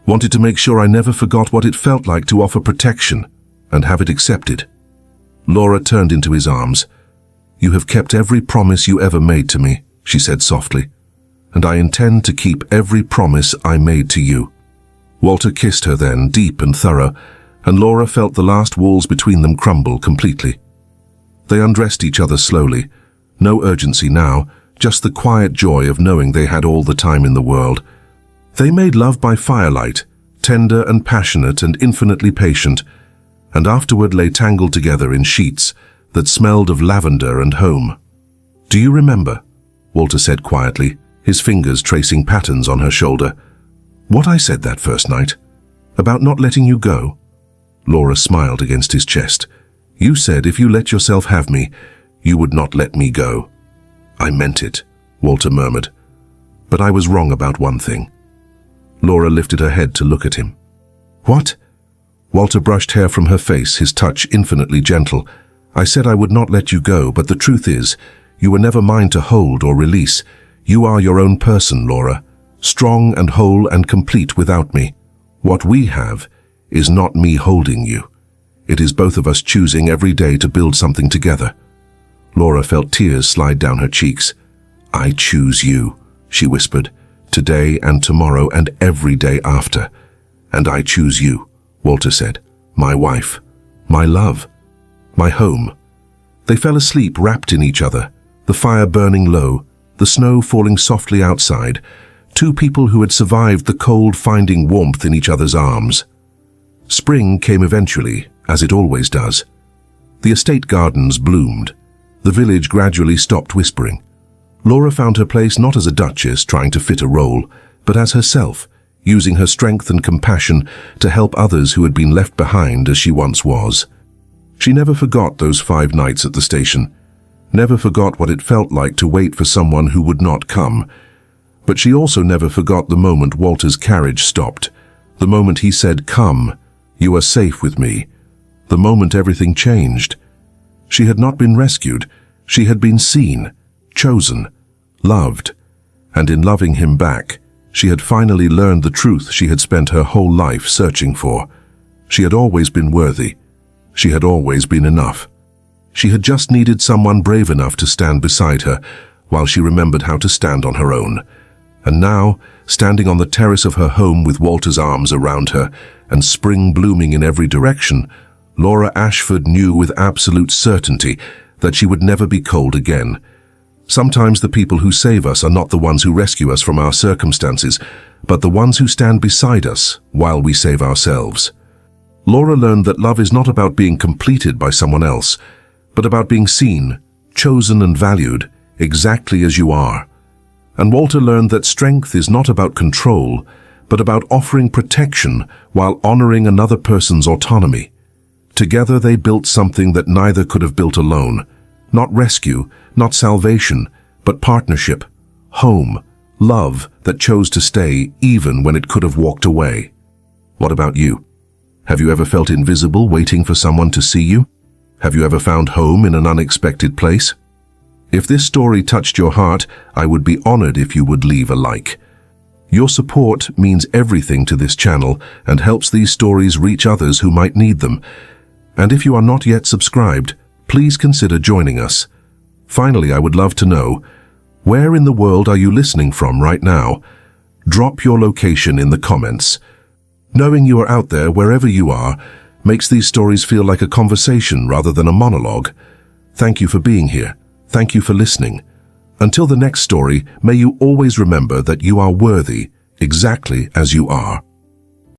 Wanted to make sure I never forgot what it felt like to offer protection and have it accepted." Laura turned into his arms. "You have kept every promise you ever made to me," she said softly, "and I intend to keep every promise I made to you." Walter kissed her then, deep and thorough, and Laura felt the last walls between them crumble completely. They undressed each other slowly. No urgency now, just the quiet joy of knowing they had all the time in the world. They made love by firelight, tender and passionate and infinitely patient, and afterward lay tangled together in sheets that smelled of lavender and home. "Do you remember?" Walter said quietly, his fingers tracing patterns on her shoulder. "What I said that first night? About not letting you go?" Laura smiled against his chest. "You said if you let yourself have me, you would not let me go." "I meant it," Walter murmured. "But I was wrong about one thing." Laura lifted her head to look at him. "What?" Walter brushed hair from her face, his touch infinitely gentle. "I said I would not let you go, but the truth is, you were never mine to hold or release. You are your own person, Laura, strong and whole and complete without me. What we have is not me holding you. It is both of us choosing every day to build something together." Laura felt tears slide down her cheeks. "I choose you," she whispered, "today and tomorrow and every day after. And I choose you," Walter said, "my wife, my love, my home." They fell asleep wrapped in each other, the fire burning low, the snow falling softly outside, two people who had survived the cold finding warmth in each other's arms. Spring came eventually, as it always does. The estate gardens bloomed. The village gradually stopped whispering. Laura found her place not as a duchess trying to fit a role, but as herself, using her strength and compassion to help others who had been left behind as she once was. She never forgot those 5 nights at the station, never forgot what it felt like to wait for someone who would not come. But she also never forgot the moment Walter's carriage stopped, the moment he said, "Come, you are safe with me," the moment everything changed. She had not been rescued, she had been seen, chosen, loved, and in loving him back, she had finally learned the truth she had spent her whole life searching for. She had always been worthy. She had always been enough. She had just needed someone brave enough to stand beside her, while she remembered how to stand on her own. And now, standing on the terrace of her home with Walter's arms around her, and spring blooming in every direction, Laura Ashford knew with absolute certainty that she would never be cold again. Sometimes the people who save us are not the ones who rescue us from our circumstances, but the ones who stand beside us while we save ourselves. Laura learned that love is not about being completed by someone else, but about being seen, chosen and valued exactly as you are. And Walter learned that strength is not about control, but about offering protection while honoring another person's autonomy. Together they built something that neither could have built alone. Not rescue, not salvation, but partnership, home, love that chose to stay even when it could have walked away. What about you? Have you ever felt invisible waiting for someone to see you? Have you ever found home in an unexpected place? If this story touched your heart, I would be honored if you would leave a like. Your support means everything to this channel and helps these stories reach others who might need them. And if you are not yet subscribed, please consider joining us. Finally, I would love to know, where in the world are you listening from right now? Drop your location in the comments. Knowing you are out there wherever you are makes these stories feel like a conversation rather than a monologue. Thank you for being here. Thank you for listening. Until the next story, may you always remember that you are worthy exactly as you are.